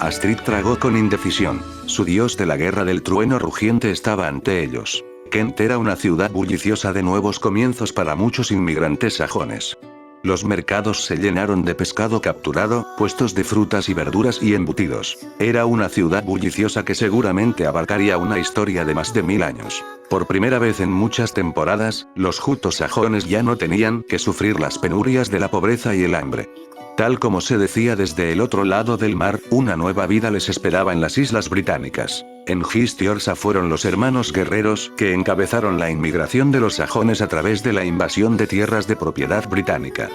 Astrid tragó con indecisión. Su dios de la guerra del trueno rugiente estaba ante ellos. Kent era una ciudad bulliciosa de nuevos comienzos para muchos inmigrantes sajones. Los mercados se llenaron de pescado capturado, puestos de frutas y verduras y embutidos. Era una ciudad bulliciosa que seguramente abarcaría una historia de más de 1000 años. Por primera vez en muchas temporadas, los jutos sajones ya no tenían que sufrir las penurias de la pobreza y el hambre. Tal como se decía desde el otro lado del mar, una nueva vida les esperaba en las islas británicas. Hengist y Orsa fueron los hermanos guerreros que encabezaron la inmigración de los sajones a través de la invasión de tierras de propiedad británica.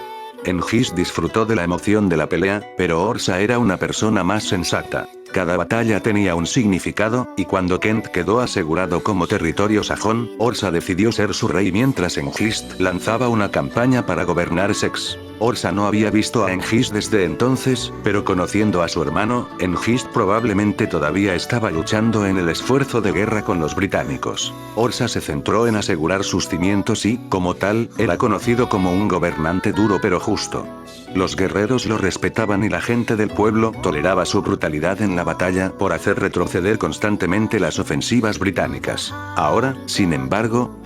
Hengist disfrutó de la emoción de la pelea, pero Orsa era una persona más sensata. Cada batalla tenía un significado, y cuando Kent quedó asegurado como territorio sajón, Orsa decidió ser su rey mientras Hengist lanzaba una campaña para gobernar Essex. Orsa no había visto a Hengist desde entonces, pero conociendo a su hermano, Hengist probablemente todavía estaba luchando en el esfuerzo de guerra con los británicos. Orsa se centró en asegurar sus cimientos y, como tal, era conocido como un gobernante duro pero justo. Los guerreros lo respetaban y la gente del pueblo toleraba su brutalidad en la batalla por hacer retroceder constantemente las ofensivas británicas. Ahora, sin embargo,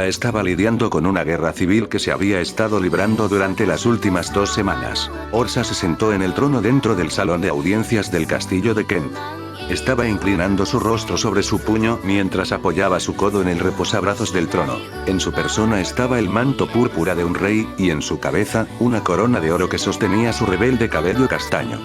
estaba lidiando con una guerra civil que se había estado librando durante las últimas 2 semanas. Orsa se sentó en el trono dentro del salón de audiencias del castillo de Kent. Estaba inclinando su rostro sobre su puño mientras apoyaba su codo en el reposabrazos del trono. En su persona estaba el manto púrpura de un rey, y en su cabeza, una corona de oro que sostenía su rebelde cabello castaño.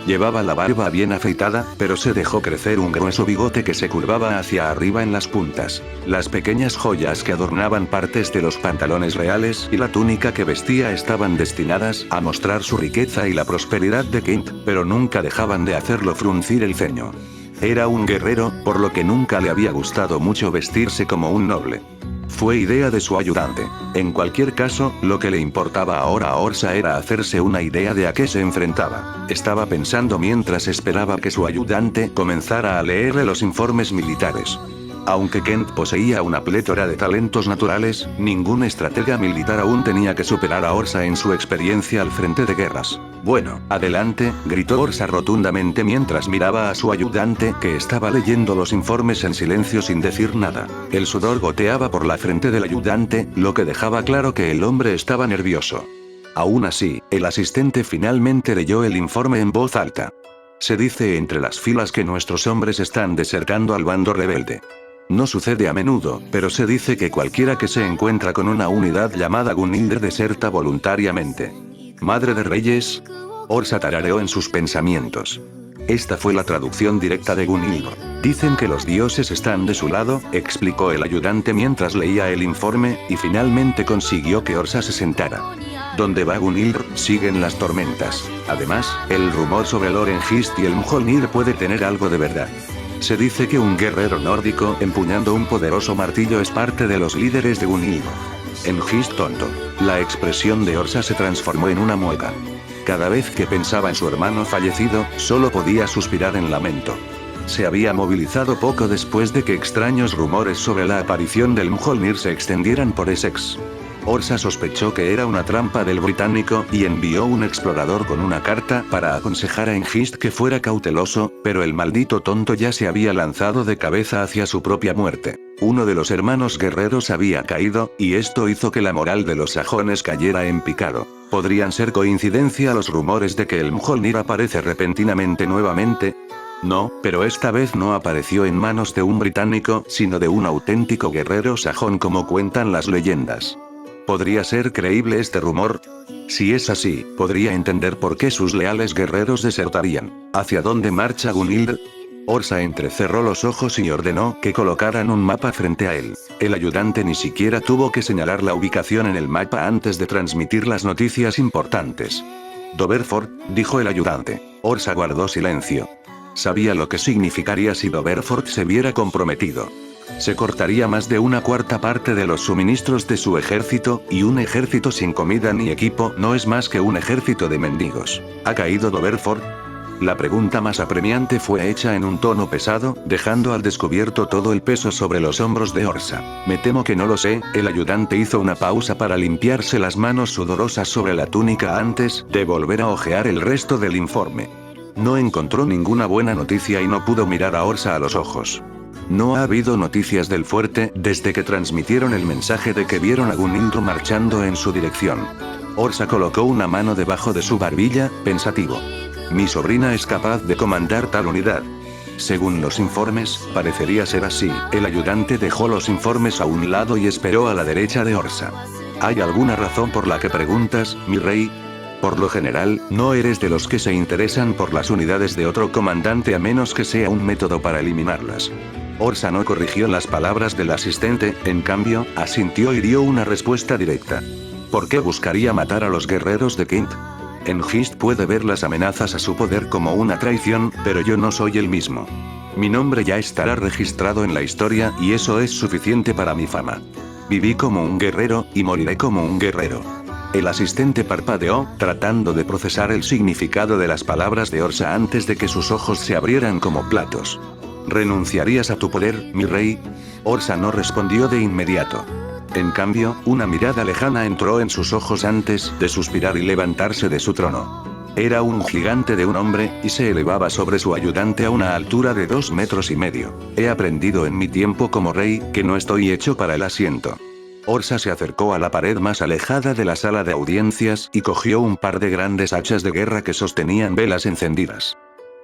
Llevaba la barba bien afeitada, pero se dejó crecer un grueso bigote que se curvaba hacia arriba en las puntas. Las pequeñas joyas que adornaban partes de los pantalones reales y la túnica que vestía estaban destinadas a mostrar su riqueza y la prosperidad de Kent, pero nunca dejaban de hacerlo fruncir el ceño. Era un guerrero, por lo que nunca le había gustado mucho vestirse como un noble. Fue idea de su ayudante. En cualquier caso, lo que le importaba ahora a Orsa era hacerse una idea de a qué se enfrentaba. Estaba pensando mientras esperaba que su ayudante comenzara a leerle los informes militares. Aunque Kent poseía una plétora de talentos naturales, ningún estratega militar aún tenía que superar a Orsa en su experiencia al frente de guerras. «Bueno, adelante», gritó Orsa rotundamente mientras miraba a su ayudante que estaba leyendo los informes en silencio sin decir nada. El sudor goteaba por la frente del ayudante, lo que dejaba claro que el hombre estaba nervioso. Aún así, el asistente finalmente leyó el informe en voz alta. «Se dice entre las filas que nuestros hombres están desertando al bando rebelde. No sucede a menudo, pero se dice que cualquiera que se encuentra con una unidad llamada Gunhilde deserta voluntariamente. Madre de Reyes». Orsa tarareó en sus pensamientos. Esta fue la traducción directa de Gunhilde. «Dicen que los dioses están de su lado», explicó el ayudante mientras leía el informe, y finalmente consiguió que Orsa se sentara. «Donde va Gunhilde, siguen las tormentas. Además, el rumor sobre Lord Hengist y el Mjolnir puede tener algo de verdad. Se dice que un guerrero nórdico empuñando un poderoso martillo es parte de los líderes de Gunhilde». Hengist tonto. La expresión de Orsa se transformó en una mueca. Cada vez que pensaba en su hermano fallecido, solo podía suspirar en lamento. Se había movilizado poco después de que extraños rumores sobre la aparición del Mjolnir se extendieran por Essex. Orsa sospechó que era una trampa del británico y envió un explorador con una carta para aconsejar a Hengist que fuera cauteloso, pero el maldito tonto ya se había lanzado de cabeza hacia su propia muerte. Uno de los hermanos guerreros había caído, y esto hizo que la moral de los sajones cayera en picado. ¿Podrían ser coincidencia los rumores de que el Mjolnir aparece repentinamente nuevamente? No, pero esta vez no apareció en manos de un británico, sino de un auténtico guerrero sajón como cuentan las leyendas. ¿Podría ser creíble este rumor? Si es así, podría entender por qué sus leales guerreros desertarían. ¿Hacia dónde marcha Gunhild? Orsa entrecerró los ojos y ordenó que colocaran un mapa frente a él. El ayudante ni siquiera tuvo que señalar la ubicación en el mapa antes de transmitir las noticias importantes. Doverford, dijo el ayudante. Orsa guardó silencio. Sabía lo que significaría si Doverford se viera comprometido. Se cortaría más de una cuarta parte de los suministros de su ejército, y un ejército sin comida ni equipo no es más que un ejército de mendigos. ¿Ha caído Doverford? La pregunta más apremiante fue hecha en un tono pesado, dejando al descubierto todo el peso sobre los hombros de Orsa. Me temo que no lo sé. El ayudante hizo una pausa para limpiarse las manos sudorosas sobre la túnica antes de volver a hojear el resto del informe. No encontró ninguna buena noticia y no pudo mirar a Orsa a los ojos. No ha habido noticias del fuerte desde que transmitieron el mensaje de que vieron a Gunhild marchando en su dirección. Orsa colocó una mano debajo de su barbilla, pensativo. Mi sobrina es capaz de comandar tal unidad. Según los informes, parecería ser así. El ayudante dejó los informes a un lado y esperó a la derecha de Orsa. ¿Hay alguna razón por la que preguntas, mi rey? Por lo general, no eres de los que se interesan por las unidades de otro comandante a menos que sea un método para eliminarlas. Orsa no corrigió las palabras del asistente, en cambio, asintió y dio una respuesta directa. ¿Por qué buscaría matar a los guerreros de Kent? Hengist puede ver las amenazas a su poder como una traición, pero yo no soy el mismo. Mi nombre ya estará registrado en la historia y eso es suficiente para mi fama. Viví como un guerrero, y moriré como un guerrero. El asistente parpadeó, tratando de procesar el significado de las palabras de Orsa antes de que sus ojos se abrieran como platos. ¿Renunciarías a tu poder, mi rey? Orsa no respondió de inmediato. En cambio, una mirada lejana entró en sus ojos antes de suspirar y levantarse de su trono. Era un gigante de un hombre, y se elevaba sobre su ayudante a una altura de 2,5 metros. He aprendido en mi tiempo como rey, que no estoy hecho para el asiento. Orsa se acercó a la pared más alejada de la sala de audiencias y cogió un par de grandes hachas de guerra que sostenían velas encendidas.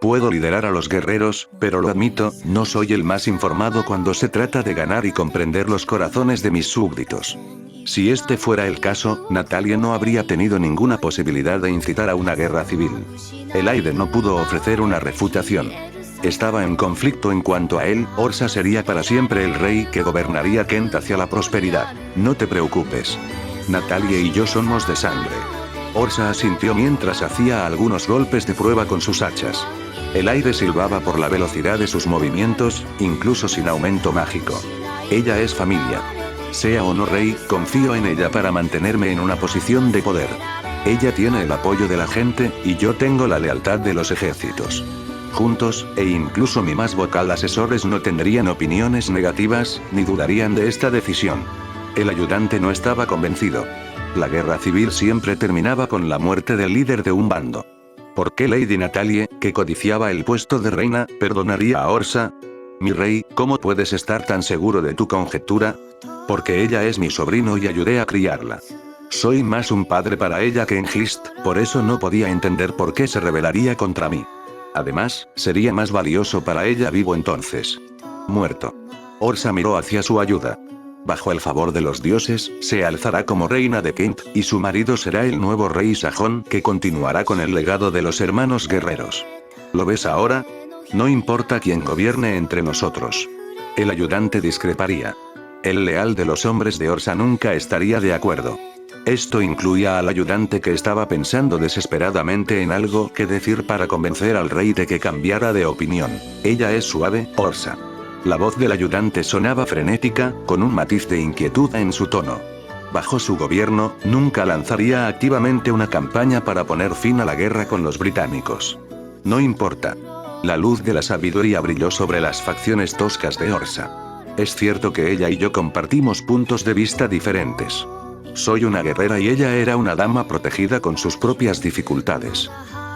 Puedo liderar a los guerreros, pero lo admito, no soy el más informado cuando se trata de ganar y comprender los corazones de mis súbditos. Si este fuera el caso, Natalia no habría tenido ninguna posibilidad de incitar a una guerra civil. El Aide no pudo ofrecer una refutación. Estaba en conflicto en cuanto a él. Orsa sería para siempre el rey que gobernaría Kent hacia la prosperidad. No te preocupes. Natalia y yo somos de sangre. Orsa asintió mientras hacía algunos golpes de prueba con sus hachas. El aire silbaba por la velocidad de sus movimientos, incluso sin aumento mágico. Ella es familia. Sea o no rey, confío en ella para mantenerme en una posición de poder. Ella tiene el apoyo de la gente, y yo tengo la lealtad de los ejércitos. Juntos, e incluso mi más vocal asesores no tendrían opiniones negativas, ni dudarían de esta decisión. El ayudante no estaba convencido. La guerra civil siempre terminaba con la muerte del líder de un bando. ¿Por qué Lady Natalie, que codiciaba el puesto de reina, perdonaría a Orsa? Mi rey, ¿cómo puedes estar tan seguro de tu conjetura? Porque ella es mi sobrino y ayudé a criarla. Soy más un padre para ella que Hengist, por eso no podía entender por qué se rebelaría contra mí. Además, sería más valioso para ella vivo entonces. Muerto. Orsa miró hacia su ayuda. Bajo el favor de los dioses, se alzará como reina de Kent, y su marido será el nuevo rey sajón que continuará con el legado de los hermanos guerreros. ¿Lo ves ahora? No importa quién gobierne entre nosotros. El ayudante discreparía. El leal de los hombres de Orsa nunca estaría de acuerdo. Esto incluía al ayudante que estaba pensando desesperadamente en algo que decir para convencer al rey de que cambiara de opinión. Ella es suave, Orsa. La voz del ayudante sonaba frenética, con un matiz de inquietud en su tono. bajo su gobierno, nunca lanzaría activamente una campaña para poner fin a la guerra con los británicos. No importa. La luz de la sabiduría brilló sobre las facciones toscas de Orsa. Es cierto que ella y yo compartimos puntos de vista diferentes. Soy una guerrera y ella era una dama protegida con sus propias dificultades.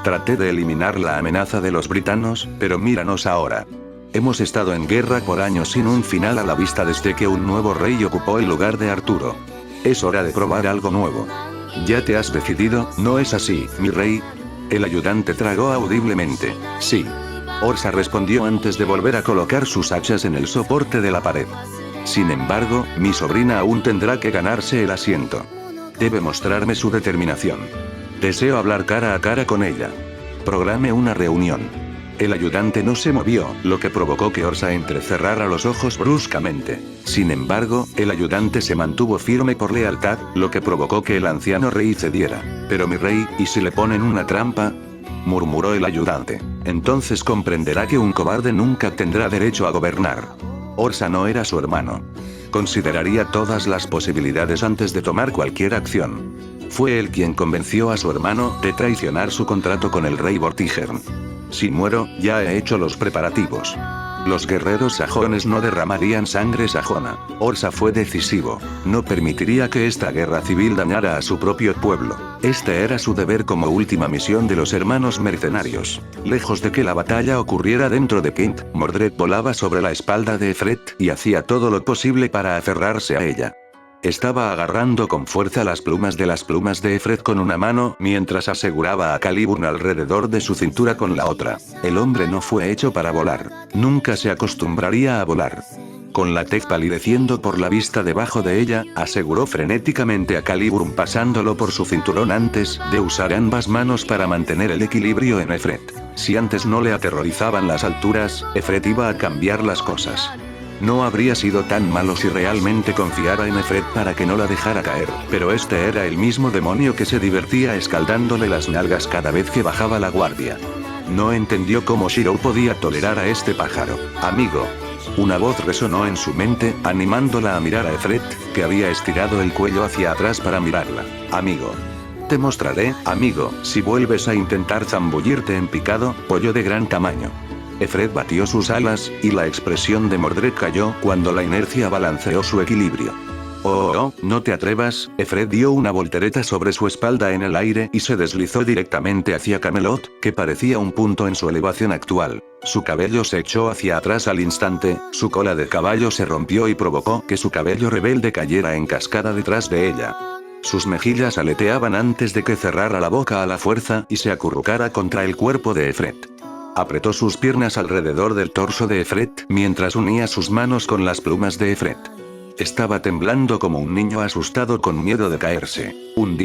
Traté de eliminar la amenaza de los britanos, pero míranos ahora. Hemos estado en guerra por años sin un final a la vista desde que un nuevo rey ocupó el lugar de Arturo. Es hora de probar algo nuevo. ¿Ya te has decidido? ¿No es así, mi rey? El ayudante tragó audiblemente. Sí. Orsa respondió antes de volver a colocar sus hachas en el soporte de la pared. Sin embargo, mi sobrina aún tendrá que ganarse el asiento. Debe mostrarme su determinación. Deseo hablar cara a cara con ella. Programe una reunión. El ayudante no se movió, lo que provocó que Orsa entrecerrara los ojos bruscamente. Sin embargo, el ayudante se mantuvo firme por lealtad, lo que provocó que el anciano rey cediera. Pero mi rey, ¿y si le ponen una trampa? Murmuró el ayudante. Entonces comprenderá que un cobarde nunca tendrá derecho a gobernar. Orsa no era su hermano. Consideraría todas las posibilidades antes de tomar cualquier acción. Fue él quien convenció a su hermano de traicionar su contrato con el rey Vortigern. Si muero, ya he hecho los preparativos. Los guerreros sajones no derramarían sangre sajona. Orsa fue decisivo. No permitiría que esta guerra civil dañara a su propio pueblo. Este era su deber como última misión de los hermanos mercenarios. Lejos de que la batalla ocurriera dentro de Kent, Mordred volaba sobre la espalda de Efret y hacía todo lo posible para aferrarse a ella. Estaba agarrando con fuerza las plumas de Efret con una mano, mientras aseguraba a Caliburn alrededor de su cintura con la otra. El hombre no fue hecho para volar. Nunca se acostumbraría a volar. Con la tez palideciendo por la vista debajo de ella, aseguró frenéticamente a Caliburn pasándolo por su cinturón antes de usar ambas manos para mantener el equilibrio en Efret. Si antes no le aterrorizaban las alturas, Efret iba a cambiar las cosas. No habría sido tan malo si realmente confiara en Efret para que no la dejara caer, pero este era el mismo demonio que se divertía escaldándole las nalgas cada vez que bajaba la guardia. No entendió cómo Shiro podía tolerar a este pájaro. Amigo. Una voz resonó en su mente, animándola a mirar a Efret, que había estirado el cuello hacia atrás para mirarla. Amigo. Te mostraré, amigo, si vuelves a intentar zambullirte en picado, pollo de gran tamaño. Efret batió sus alas, y la expresión de Mordred cayó cuando la inercia balanceó su equilibrio. Oh, no te atrevas. Efret dio una voltereta sobre su espalda en el aire y se deslizó directamente hacia Camelot, que parecía un punto en su elevación actual. Su cabello se echó hacia atrás al instante, su cola de caballo se rompió y provocó que su cabello rebelde cayera en cascada detrás de ella. Sus mejillas aleteaban antes de que cerrara la boca a la fuerza y se acurrucara contra el cuerpo de Efret. Apretó sus piernas alrededor del torso de Efret mientras unía sus manos con las plumas de Efret. Estaba temblando como un niño asustado con miedo de caerse. Un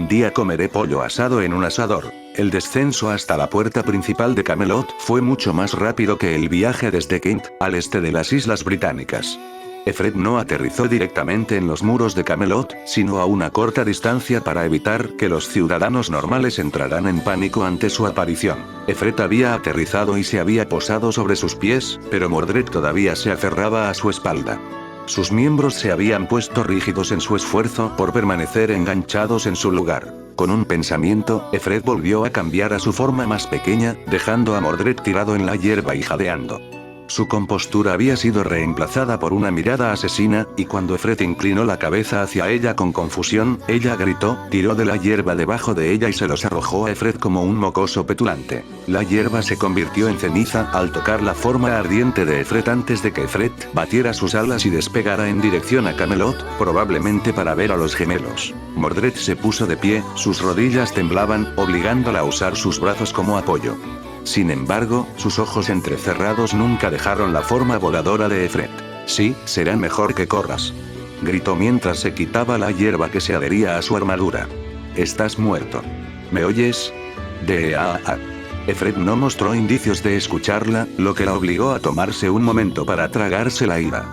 día comeré pollo asado en un asador. El descenso hasta la puerta principal de Camelot fue mucho más rápido que el viaje desde Kent, al este de las Islas Británicas. Efret no aterrizó directamente en los muros de Camelot, sino a una corta distancia para evitar que los ciudadanos normales entraran en pánico ante su aparición. Efret había aterrizado y se había posado sobre sus pies, pero Mordred todavía se aferraba a su espalda. Sus miembros se habían puesto rígidos en su esfuerzo por permanecer enganchados en su lugar. Con un pensamiento, Efret volvió a cambiar a su forma más pequeña, dejando a Mordred tirado en la hierba y jadeando. Su compostura había sido reemplazada por una mirada asesina, y cuando Efret inclinó la cabeza hacia ella con confusión, ella gritó, tiró de la hierba debajo de ella y se los arrojó a Efret como un mocoso petulante. La hierba se convirtió en ceniza al tocar la forma ardiente de Efret antes de que Efret batiera sus alas y despegara en dirección a Camelot, probablemente para ver a los gemelos. Mordred se puso de pie, sus rodillas temblaban, obligándola a usar sus brazos como apoyo. Sin embargo, sus ojos entrecerrados nunca dejaron la forma voladora de Efret. Sí, será mejor que corras. Gritó mientras se quitaba la hierba que se adhería a su armadura. Estás muerto. ¿Me oyes? Efret no mostró indicios de escucharla, lo que la obligó a tomarse un momento para tragarse la ira.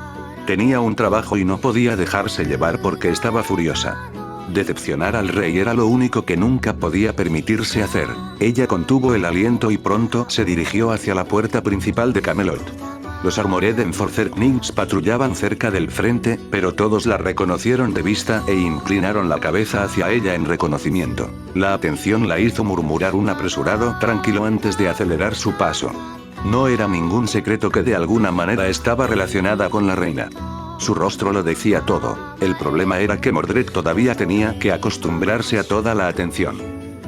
Tenía un trabajo y no podía dejarse llevar porque estaba furiosa. Decepcionar al rey era lo único que nunca podía permitirse hacer. Ella contuvo el aliento y pronto se dirigió hacia la puerta principal de Camelot. Los Armored Enforcer Knights patrullaban cerca del frente, pero todos la reconocieron de vista e inclinaron la cabeza hacia ella en reconocimiento. La atención la hizo murmurar un apresurado tranquilo antes de acelerar su paso. No era ningún secreto que de alguna manera estaba relacionada con la reina. Su rostro lo decía todo. El problema era que Mordred todavía tenía que acostumbrarse a toda la atención.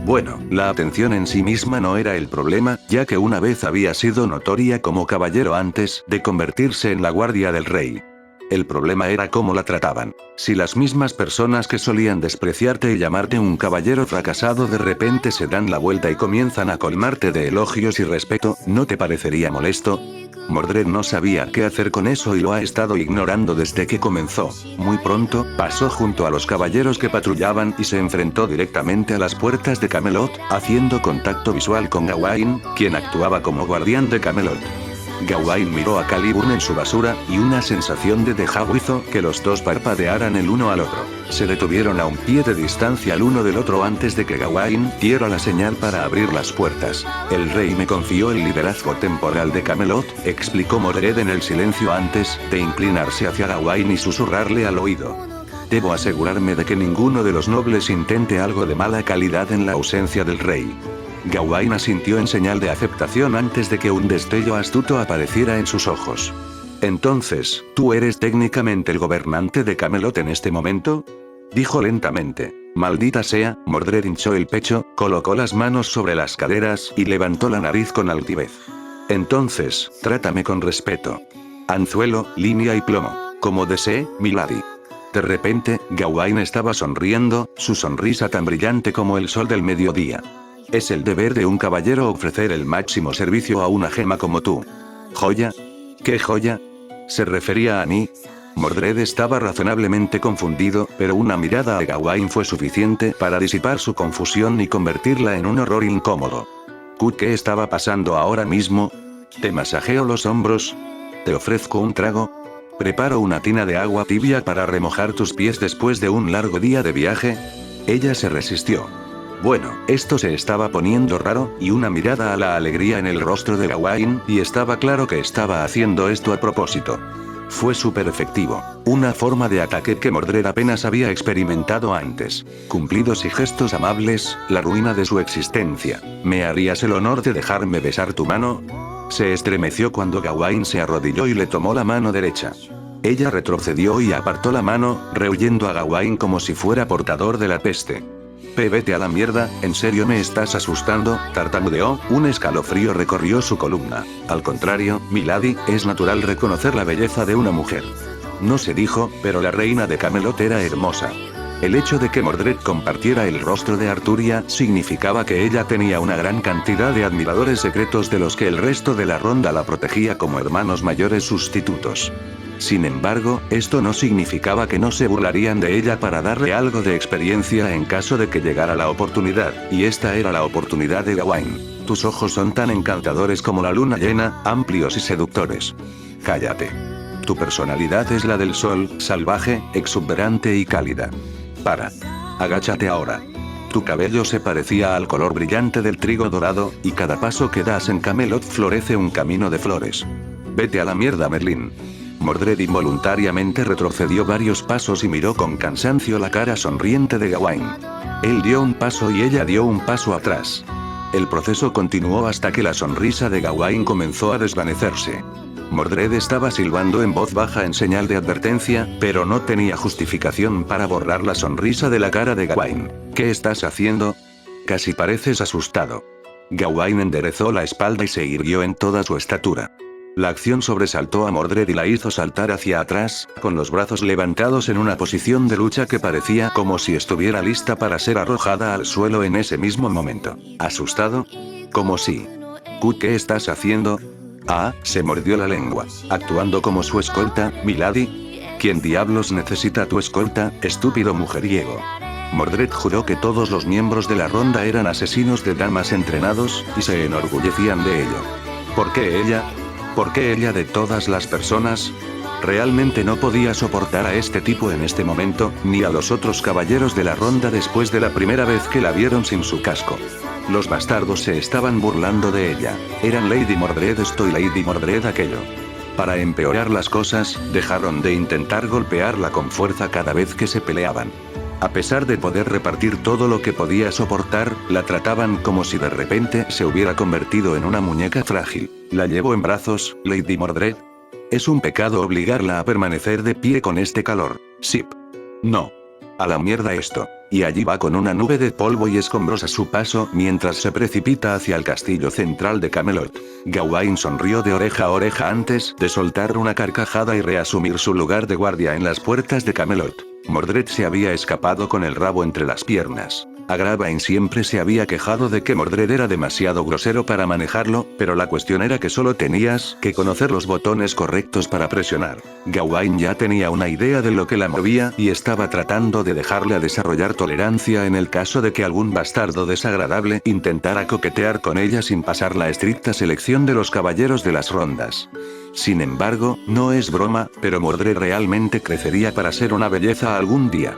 Bueno, la atención en sí misma no era el problema, ya que una vez había sido notoria como caballero antes de convertirse en la guardia del rey. El problema era cómo la trataban. Si las mismas personas que solían despreciarte y llamarte un caballero fracasado de repente se dan la vuelta y comienzan a colmarte de elogios y respeto, ¿no te parecería molesto? Mordred no sabía qué hacer con eso y lo ha estado ignorando desde que comenzó. Muy pronto, pasó junto a los caballeros que patrullaban y se enfrentó directamente a las puertas de Camelot, haciendo contacto visual con Gawain, quien actuaba como guardián de Camelot. Gawain miró a Caliburn en su basura, y una sensación de déjà vu hizo que los dos parpadearan el uno al otro. Se detuvieron a un pie de distancia el uno del otro antes de que Gawain diera la señal para abrir las puertas. El rey me confió el liderazgo temporal de Camelot, explicó Mordred en el silencio antes de inclinarse hacia Gawain y susurrarle al oído. Debo asegurarme de que ninguno de los nobles intente algo de mala calidad en la ausencia del rey. Gawain asintió en señal de aceptación antes de que un destello astuto apareciera en sus ojos. Entonces, ¿tú eres técnicamente el gobernante de Camelot en este momento? Dijo lentamente. Maldita sea, Mordred hinchó el pecho, colocó las manos sobre las caderas y levantó la nariz con altivez. Entonces, trátame con respeto. Anzuelo, línea y plomo. Como desee, milady. De repente, Gawain estaba sonriendo, su sonrisa tan brillante como el sol del mediodía. Es el deber de un caballero ofrecer el máximo servicio a una gema como tú. ¿Joya? ¿Qué joya? ¿Se refería a mí? Mordred estaba razonablemente confundido, pero una mirada a Gawain fue suficiente para disipar su confusión y convertirla en un horror incómodo. ¿Qué estaba pasando ahora mismo? ¿Te masajeo los hombros? ¿Te ofrezco un trago? ¿Preparo una tina de agua tibia para remojar tus pies después de un largo día de viaje? Ella se resistió. Bueno, esto se estaba poniendo raro, y una mirada a la alegría en el rostro de Gawain, y estaba claro que estaba haciendo esto a propósito. Fue súper efectivo. Una forma de ataque que Mordred apenas había experimentado antes. Cumplidos y gestos amables, la ruina de su existencia. ¿Me harías el honor de dejarme besar tu mano? Se estremeció cuando Gawain se arrodilló y le tomó la mano derecha. Ella retrocedió y apartó la mano, rehuyendo a Gawain como si fuera portador de la peste. Vete a la mierda, ¿en serio me estás asustando?, tartamudeó, un escalofrío recorrió su columna. Al contrario, milady, es natural reconocer la belleza de una mujer. No se dijo, pero la reina de Camelot era hermosa. El hecho de que Mordred compartiera el rostro de Arturia significaba que ella tenía una gran cantidad de admiradores secretos de los que el resto de la ronda la protegía como hermanos mayores sustitutos. Sin embargo, esto no significaba que no se burlarían de ella para darle algo de experiencia en caso de que llegara la oportunidad, y esta era la oportunidad de Gawain. Tus ojos son tan encantadores como la luna llena, amplios y seductores. Cállate. Tu personalidad es la del sol, salvaje, exuberante y cálida. Para. Agáchate ahora. Tu cabello se parecía al color brillante del trigo dorado, y cada paso que das en Camelot florece un camino de flores. Vete a la mierda, Merlín. Mordred involuntariamente retrocedió varios pasos y miró con cansancio la cara sonriente de Gawain. Él dio un paso y ella dio un paso atrás. El proceso continuó hasta que la sonrisa de Gawain comenzó a desvanecerse. Mordred estaba silbando en voz baja en señal de advertencia, pero no tenía justificación para borrar la sonrisa de la cara de Gawain. ¿Qué estás haciendo? Casi pareces asustado. Gawain enderezó la espalda y se irguió en toda su estatura. La acción sobresaltó a Mordred y la hizo saltar hacia atrás, con los brazos levantados en una posición de lucha que parecía como si estuviera lista para ser arrojada al suelo en ese mismo momento. ¿Asustado? ¿Cómo si? ¿Qué estás haciendo? Ah, se mordió la lengua. ¿Actuando como su escolta, milady? ¿Quién diablos necesita tu escolta, estúpido mujeriego? Mordred juró que todos los miembros de la ronda eran asesinos de damas entrenados, y se enorgullecían de ello. ¿Por qué ella? ¿Por qué ella de todas las personas? Realmente no podía soportar a este tipo en este momento, ni a los otros caballeros de la ronda después de la primera vez que la vieron sin su casco. Los bastardos se estaban burlando de ella. Eran Lady Mordred esto y Lady Mordred aquello. Para empeorar las cosas, dejaron de intentar golpearla con fuerza cada vez que se peleaban. A pesar de poder repartir todo lo que podía soportar, la trataban como si de repente se hubiera convertido en una muñeca frágil. ¿La llevo en brazos, Lady Mordred? Es un pecado obligarla a permanecer de pie con este calor. Sip. No. A la mierda esto. Y allí va con una nube de polvo y escombros a su paso mientras se precipita hacia el castillo central de Camelot. Gawain sonrió de oreja a oreja antes de soltar una carcajada y reasumir su lugar de guardia en las puertas de Camelot. Mordred se había escapado con el rabo entre las piernas. Agravain siempre se había quejado de que Mordred era demasiado grosero para manejarlo, pero la cuestión era que solo tenías que conocer los botones correctos para presionar. Gawain ya tenía una idea de lo que la movía y estaba tratando de dejarle a desarrollar tolerancia en el caso de que algún bastardo desagradable intentara coquetear con ella sin pasar la estricta selección de los caballeros de las rondas. Sin embargo, no es broma, pero Mordred realmente crecería para ser una belleza algún día.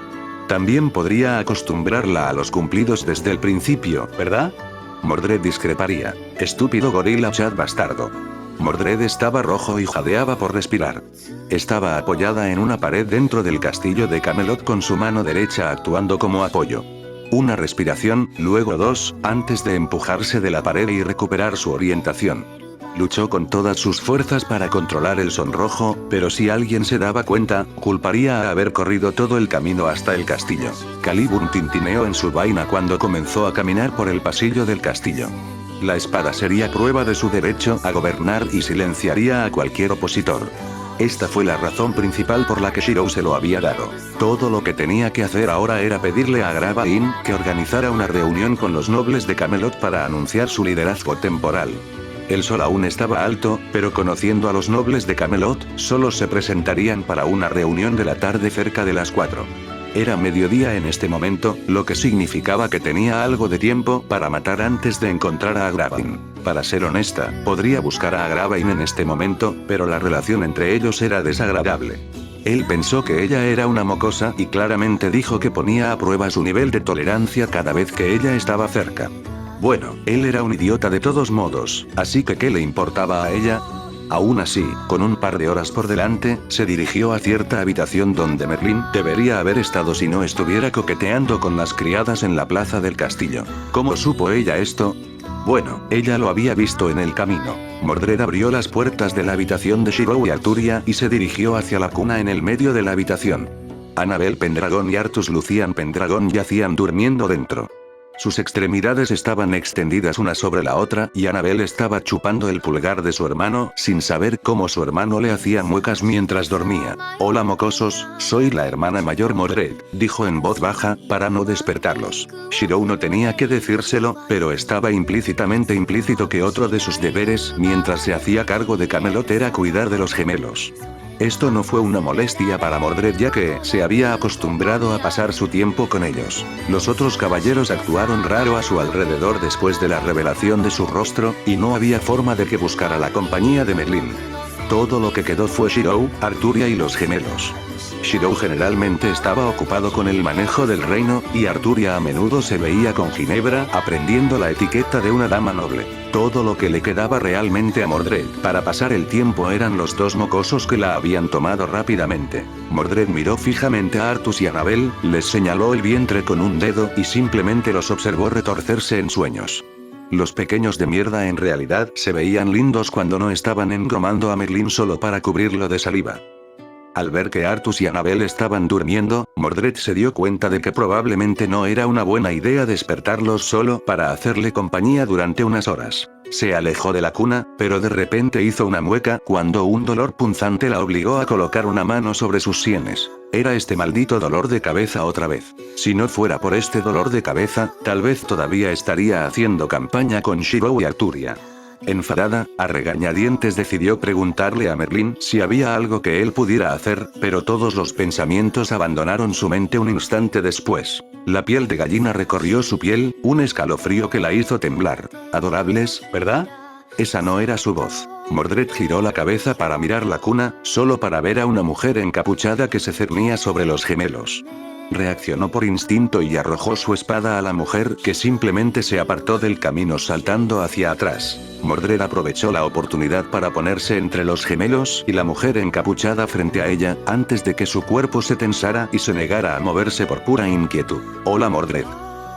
También podría acostumbrarla a los cumplidos desde el principio, ¿verdad? Mordred discreparía. Estúpido gorila chat bastardo. Mordred estaba rojo y jadeaba por respirar. Estaba apoyada en una pared dentro del castillo de Camelot con su mano derecha actuando como apoyo. Una respiración, luego dos, antes de empujarse de la pared y recuperar su orientación. Luchó con todas sus fuerzas para controlar el sonrojo, pero si alguien se daba cuenta, culparía a haber corrido todo el camino hasta el castillo. Caliburn tintineó en su vaina cuando comenzó a caminar por el pasillo del castillo. La espada sería prueba de su derecho a gobernar y silenciaría a cualquier opositor. Esta fue la razón principal por la que Shirou se lo había dado. Todo lo que tenía que hacer ahora era pedirle a Agravain que organizara una reunión con los nobles de Camelot para anunciar su liderazgo temporal. El sol aún estaba alto, pero conociendo a los nobles de Camelot, solo se presentarían para una reunión de la tarde cerca de las 4. Era mediodía en este momento, lo que significaba que tenía algo de tiempo para matar antes de encontrar a Agravain. Para ser honesta, podría buscar a Agravain en este momento, pero la relación entre ellos era desagradable. Él pensó que ella era una mocosa y claramente dijo que ponía a prueba su nivel de tolerancia cada vez que ella estaba cerca. Bueno, él era un idiota de todos modos, así que ¿qué le importaba a ella? Aún así, con un par de horas por delante, se dirigió a cierta habitación donde Merlin debería haber estado si no estuviera coqueteando con las criadas en la plaza del castillo. ¿Cómo supo ella esto? Bueno, ella lo había visto en el camino. Mordred abrió las puertas de la habitación de Shirou y Arturia y se dirigió hacia la cuna en el medio de la habitación. Annabel Pendragon y Artus Lucian Pendragon yacían durmiendo dentro. Sus extremidades estaban extendidas una sobre la otra y Annabel estaba chupando el pulgar de su hermano sin saber cómo su hermano le hacía muecas mientras dormía. Hola mocosos, soy la hermana mayor Mordred, dijo en voz baja, para no despertarlos. Shirou no tenía que decírselo, pero estaba implícitamente implícito que otro de sus deberes mientras se hacía cargo de Camelot era cuidar de los gemelos. Esto no fue una molestia para Mordred ya que se había acostumbrado a pasar su tiempo con ellos. Los otros caballeros actuaron raro a su alrededor después de la revelación de su rostro, y no había forma de que buscara la compañía de Merlin. Todo lo que quedó fue Shirou, Arturia y los gemelos. Shirou generalmente estaba ocupado con el manejo del reino, y Arturia a menudo se veía con Ginebra aprendiendo la etiqueta de una dama noble. Todo lo que le quedaba realmente a Mordred para pasar el tiempo eran los dos mocosos que la habían tomado rápidamente. Mordred miró fijamente a Artus y Annabel, les señaló el vientre con un dedo y simplemente los observó retorcerse en sueños. Los pequeños de mierda en realidad se veían lindos cuando no estaban engromando a Merlin solo para cubrirlo de saliva. Al ver que Artus y Annabel estaban durmiendo, Mordred se dio cuenta de que probablemente no era una buena idea despertarlos solo para hacerle compañía durante unas horas. Se alejó de la cuna, pero de repente hizo una mueca cuando un dolor punzante la obligó a colocar una mano sobre sus sienes. Era este maldito dolor de cabeza otra vez. Si no fuera por este dolor de cabeza, tal vez todavía estaría haciendo campaña con Shirou y Arturia. Enfadada, a regañadientes decidió preguntarle a Merlin si había algo que él pudiera hacer, pero todos los pensamientos abandonaron su mente un instante después. La piel de gallina recorrió su piel, un escalofrío que la hizo temblar. Adorables, ¿verdad? Esa no era su voz. Mordred giró la cabeza para mirar la cuna, solo para ver a una mujer encapuchada que se cernía sobre los gemelos. Reaccionó por instinto y arrojó su espada a la mujer, que simplemente se apartó del camino saltando hacia atrás. Mordred aprovechó la oportunidad para ponerse entre los gemelos y la mujer encapuchada frente a ella, antes de que su cuerpo se tensara y se negara a moverse por pura inquietud. Hola Mordred.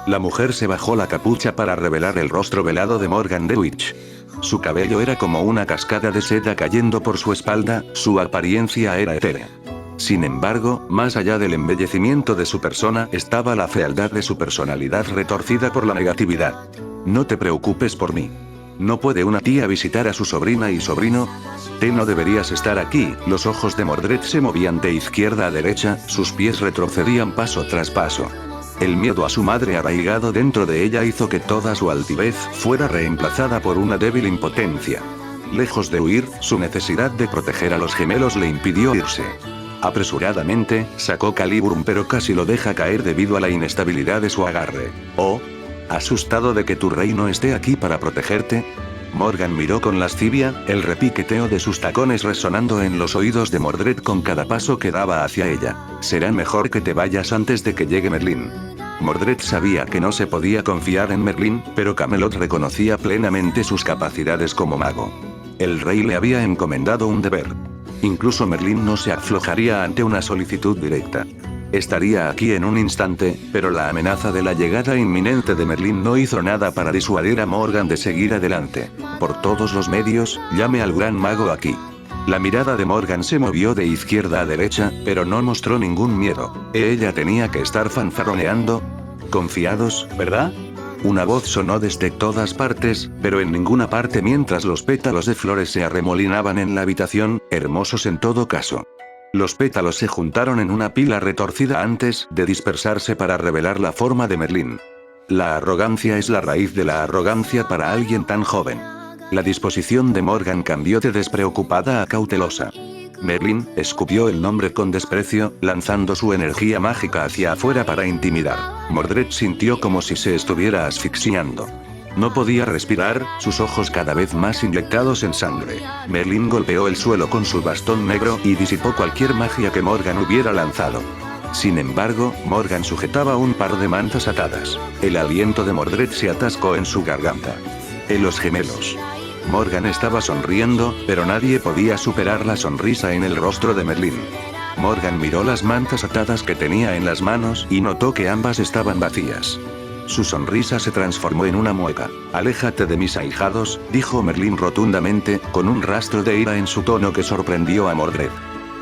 La mujer se bajó la capucha para revelar el rostro velado de Morgan the Witch. Su cabello era como una cascada de seda cayendo por su espalda, su apariencia era etérea. Sin embargo, más allá del embellecimiento de su persona estaba la fealdad de su personalidad retorcida por la negatividad. No te preocupes por mí. ¿No puede una tía visitar a su sobrina y sobrino? No deberías estar aquí. Los ojos de Mordred se movían de izquierda a derecha, sus pies retrocedían paso tras paso. El miedo a su madre arraigado dentro de ella hizo que toda su altivez fuera reemplazada por una débil impotencia. Lejos de huir, su necesidad de proteger a los gemelos le impidió irse. Apresuradamente, sacó Calibrum pero casi lo deja caer debido a la inestabilidad de su agarre. Oh. ¿Asustado de que tu rey no esté aquí para protegerte? Morgan miró con lascivia, el repiqueteo de sus tacones resonando en los oídos de Mordred con cada paso que daba hacia ella. Será mejor que te vayas antes de que llegue Merlín. Mordred sabía que no se podía confiar en Merlín, pero Camelot reconocía plenamente sus capacidades como mago. El rey le había encomendado un deber. Incluso Merlín no se aflojaría ante una solicitud directa. Estaría aquí en un instante, pero la amenaza de la llegada inminente de Merlín no hizo nada para disuadir a Morgan de seguir adelante. Por todos los medios, llame al gran mago aquí. La mirada de Morgan se movió de izquierda a derecha, pero no mostró ningún miedo. Ella tenía que estar fanfarroneando. Confiados, ¿verdad? Una voz sonó desde todas partes, pero en ninguna parte mientras los pétalos de flores se arremolinaban en la habitación, hermosos en todo caso. Los pétalos se juntaron en una pila retorcida antes de dispersarse para revelar la forma de Merlín. La arrogancia es la raíz de la arrogancia para alguien tan joven. La disposición de Morgan cambió de despreocupada a cautelosa. Merlín escupió el nombre con desprecio, lanzando su energía mágica hacia afuera para intimidar. Mordred sintió como si se estuviera asfixiando. No podía respirar, sus ojos cada vez más inyectados en sangre. Merlín golpeó el suelo con su bastón negro y disipó cualquier magia que Morgan hubiera lanzado. Sin embargo, Morgan sujetaba un par de mantas atadas. El aliento de Mordred se atascó en su garganta. Los gemelos. Morgan estaba sonriendo, pero nadie podía superar la sonrisa en el rostro de Merlín. Morgan miró las mantas atadas que tenía en las manos y notó que ambas estaban vacías. Su sonrisa se transformó en una mueca. «Aléjate de mis ahijados», dijo Merlín rotundamente, con un rastro de ira en su tono que sorprendió a Mordred.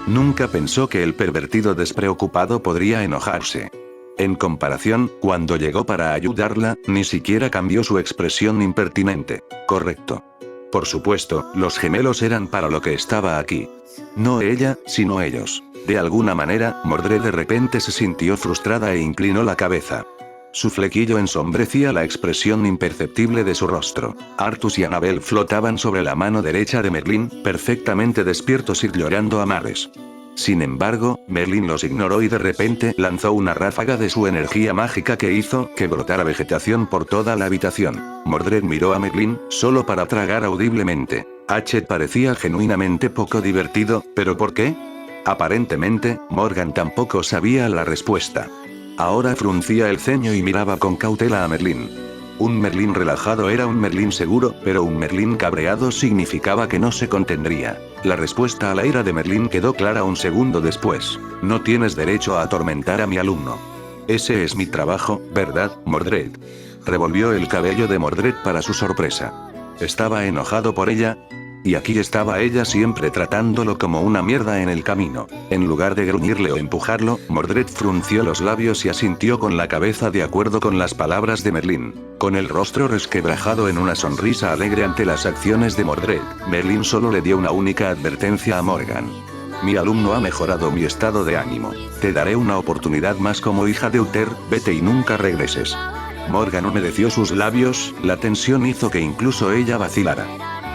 Nunca pensó que el pervertido despreocupado podría enojarse. En comparación, cuando llegó para ayudarla, ni siquiera cambió su expresión impertinente. Correcto. Por supuesto, los gemelos eran para lo que estaba aquí. No ella, sino ellos. De alguna manera, Mordred de repente se sintió frustrada e inclinó la cabeza. Su flequillo ensombrecía la expresión imperceptible de su rostro. Artus y Annabel flotaban sobre la mano derecha de Merlín, perfectamente despiertos y llorando a mares. Sin embargo, Merlín los ignoró y de repente lanzó una ráfaga de su energía mágica que hizo que brotara vegetación por toda la habitación. Mordred miró a Merlín, solo para tragar audiblemente. Parecía genuinamente poco divertido, ¿pero por qué? Aparentemente, Morgan tampoco sabía la respuesta. Ahora fruncía el ceño y miraba con cautela a Merlín. Un Merlín relajado era un Merlín seguro, pero un Merlín cabreado significaba que no se contendría. La respuesta a la ira de Merlín quedó clara un segundo después. No tienes derecho a atormentar a mi alumno. Ese es mi trabajo, ¿verdad, Mordred? Revolvió el cabello de Mordred para su sorpresa. ¿Estaba enojado por ella? Y aquí estaba ella siempre tratándolo como una mierda en el camino. En lugar de gruñirle o empujarlo, Mordred frunció los labios y asintió con la cabeza de acuerdo con las palabras de Merlín. Con el rostro resquebrajado en una sonrisa alegre ante las acciones de Mordred, Merlín solo le dio una única advertencia a Morgan. Mi alumno ha mejorado mi estado de ánimo. Te daré una oportunidad más como hija de Uther, vete y nunca regreses. Morgan humedeció sus labios, la tensión hizo que incluso ella vacilara.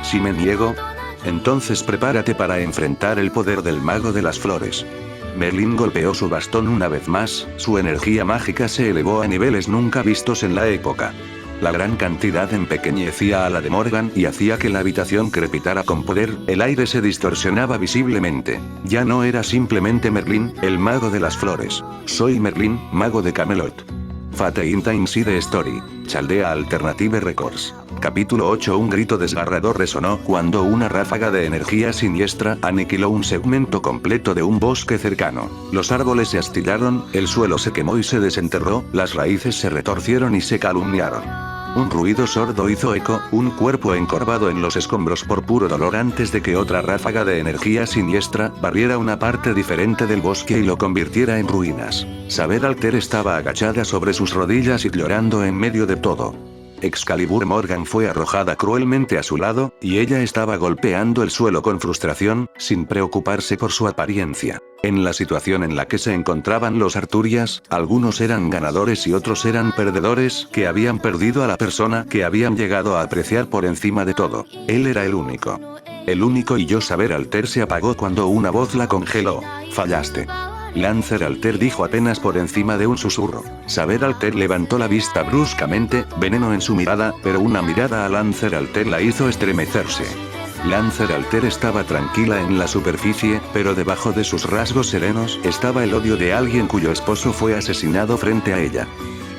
Si me niego, entonces prepárate para enfrentar el poder del mago de las flores. Merlín golpeó su bastón una vez más, su energía mágica se elevó a niveles nunca vistos en la época. La gran cantidad empequeñecía a la de Morgan y hacía que la habitación crepitara con poder, el aire se distorsionaba visiblemente. Ya no era simplemente Merlín, el mago de las flores. Soy Merlín, mago de Camelot. Fate in Time Side Story. Chaldea Alternative Records. Capítulo 8. Un grito desgarrador resonó cuando una ráfaga de energía siniestra aniquiló un segmento completo de un bosque cercano. Los árboles se astillaron, el suelo se quemó y se desenterró, las raíces se retorcieron y se calumniaron. Un ruido sordo hizo eco, un cuerpo encorvado en los escombros por puro dolor antes de que otra ráfaga de energía siniestra barriera una parte diferente del bosque y lo convirtiera en ruinas. Saber Alter estaba agachada sobre sus rodillas y llorando en medio de todo. Excalibur Morgan fue arrojada cruelmente a su lado, y ella estaba golpeando el suelo con frustración, sin preocuparse por su apariencia. En la situación en la que se encontraban los Arturias, algunos eran ganadores y otros eran perdedores, que habían perdido a la persona que habían llegado a apreciar por encima de todo. Él era el único. El único y yo. Saber Alter se apagó cuando una voz la congeló. Fallaste. Lancer Alter dijo apenas por encima de un susurro. Saber Alter levantó la vista bruscamente, veneno en su mirada, pero una mirada a Lancer Alter la hizo estremecerse. Lancer Alter estaba tranquila en la superficie, pero debajo de sus rasgos serenos estaba el odio de alguien cuyo esposo fue asesinado frente a ella.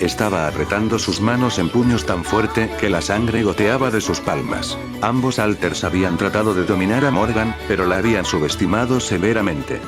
Estaba apretando sus manos en puños tan fuerte que la sangre goteaba de sus palmas. Ambos Alters habían tratado de dominar a Morgan, pero la habían subestimado severamente.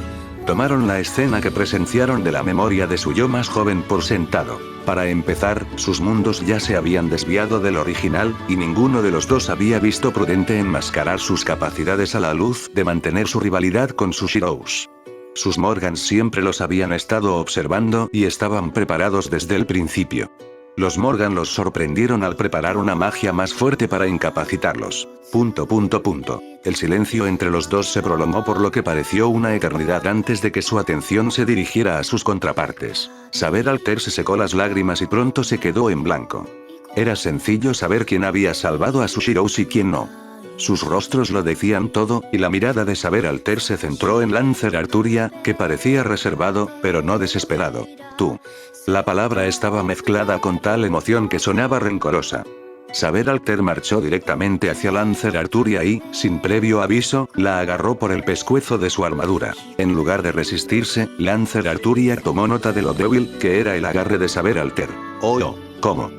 Tomaron la escena que presenciaron de la memoria de su yo más joven por sentado. Para empezar, sus mundos ya se habían desviado del original, y ninguno de los dos había visto prudente enmascarar sus capacidades a la luz de mantener su rivalidad con sus Heroes. Sus Morgans siempre los habían estado observando y estaban preparados desde el principio. Los Morgan los sorprendieron al preparar una magia más fuerte para incapacitarlos. El silencio entre los dos se prolongó por lo que pareció una eternidad antes de que su atención se dirigiera a sus contrapartes. Saber Alter se secó las lágrimas y pronto se quedó en blanco. Era sencillo saber quién había salvado a sus Heroes y quién no. Sus rostros lo decían todo, y la mirada de Saber Alter se centró en Lancer Arturia, que parecía reservado, pero no desesperado. Tú. La palabra estaba mezclada con tal emoción que sonaba rencorosa. Saber Alter marchó directamente hacia Lancer Arturia y, sin previo aviso, la agarró por el pescuezo de su armadura. En lugar de resistirse, Lancer Arturia tomó nota de lo débil que era el agarre de Saber Alter. Oh, ¿cómo?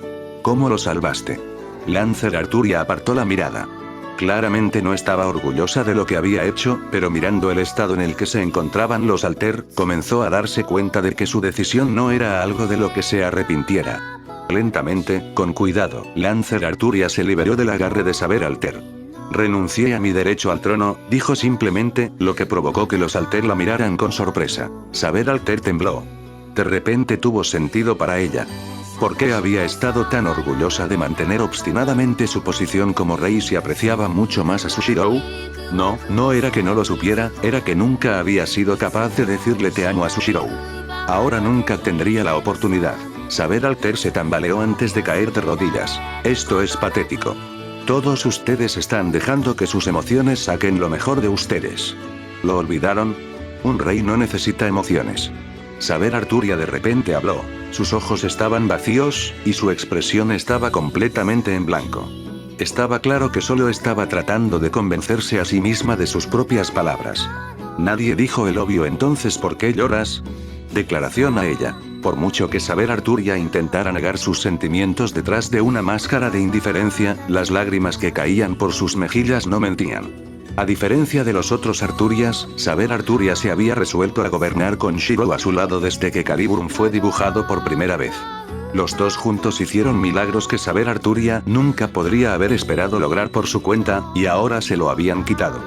¿Cómo lo salvaste? Lancer Arturia apartó la mirada. Claramente no estaba orgullosa de lo que había hecho, pero mirando el estado en el que se encontraban los Alter, comenzó a darse cuenta de que su decisión no era algo de lo que se arrepintiera. Lentamente, con cuidado, Lancer Arturia se liberó del agarre de Saber Alter. Renuncié a mi derecho al trono, dijo simplemente, lo que provocó que los Alter la miraran con sorpresa. Saber Alter tembló. De repente tuvo sentido para ella. ¿Por qué había estado tan orgullosa de mantener obstinadamente su posición como rey si apreciaba mucho más a su Shirou? No era que no lo supiera, era que nunca había sido capaz de decirle te amo a su Shirou. Ahora nunca tendría la oportunidad. Saber Alter se tambaleó antes de caer de rodillas. Esto es patético. Todos ustedes están dejando que sus emociones saquen lo mejor de ustedes. ¿Lo olvidaron? Un rey no necesita emociones. Saber Arturia de repente habló. Sus ojos estaban vacíos, y su expresión estaba completamente en blanco. Estaba claro que solo estaba tratando de convencerse a sí misma de sus propias palabras. Nadie dijo el obvio. Entonces, ¿por qué lloras? Declaración a ella. Por mucho que Saber Arturia intentara negar sus sentimientos detrás de una máscara de indiferencia, las lágrimas que caían por sus mejillas no mentían. A diferencia de los otros Arturias, Saber Arturia se había resuelto a gobernar con Shirou a su lado desde que Caliburn fue dibujado por primera vez. Los dos juntos hicieron milagros que Saber Arturia nunca podría haber esperado lograr por su cuenta, y ahora se lo habían quitado.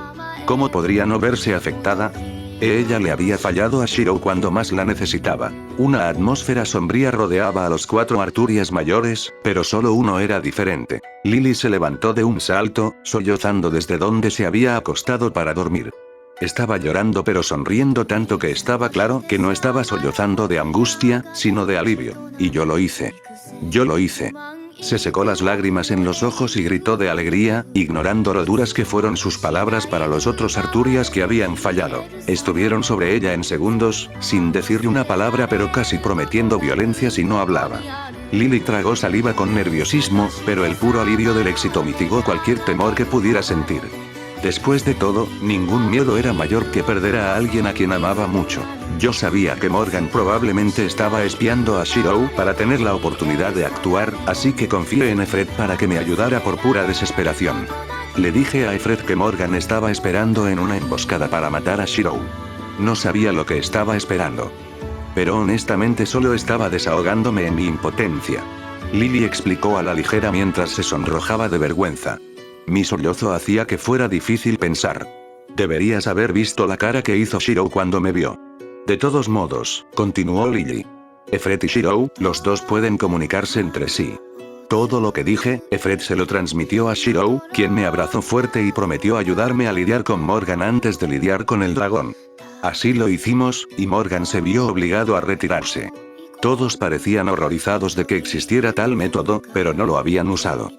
¿Cómo podría no verse afectada? Ella le había fallado a Shirou cuando más la necesitaba. Una atmósfera sombría rodeaba a los 4 Arturias mayores, pero solo uno era diferente. Lily se levantó de un salto, sollozando desde donde se había acostado para dormir. Estaba llorando pero sonriendo tanto que estaba claro que no estaba sollozando de angustia, sino de alivio. Y yo lo hice. Yo lo hice. Se secó las lágrimas en los ojos y gritó de alegría, ignorando lo duras que fueron sus palabras para los otros Arturias que habían fallado. Estuvieron sobre ella en segundos, sin decirle una palabra pero casi prometiendo violencia si no hablaba. Lily tragó saliva con nerviosismo, pero el puro alivio del éxito mitigó cualquier temor que pudiera sentir. Después de todo, ningún miedo era mayor que perder a alguien a quien amaba mucho. Yo sabía que Morgan probablemente estaba espiando a Shiro para tener la oportunidad de actuar, así que confié en Efred para que me ayudara por pura desesperación. Le dije a Efred que Morgan estaba esperando en una emboscada para matar a Shiro. No sabía lo que estaba esperando. Pero honestamente solo estaba desahogándome en mi impotencia. Lily explicó a la ligera mientras se sonrojaba de vergüenza. Mi sollozo hacía que fuera difícil pensar. Deberías haber visto la cara que hizo Shiro cuando me vio. De todos modos, continuó Lily. Efred y Shiro, los dos pueden comunicarse entre sí. Todo lo que dije, Efred se lo transmitió a Shiro, quien me abrazó fuerte y prometió ayudarme a lidiar con Morgan antes de lidiar con el dragón. Así lo hicimos, y Morgan se vio obligado a retirarse. Todos parecían horrorizados de que existiera tal método, pero no lo habían usado.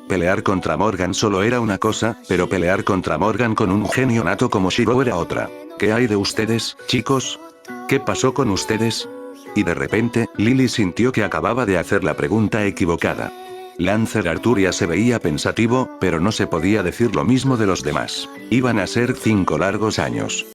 Pelear contra Morgan solo era una cosa, pero pelear contra Morgan con un genio nato como Shiro era otra. ¿Qué hay de ustedes, chicos? ¿Qué pasó con ustedes? Y de repente, Lily sintió que acababa de hacer la pregunta equivocada. Lancer Arturia se veía pensativo, pero no se podía decir lo mismo de los demás. Iban a ser 5 largos años.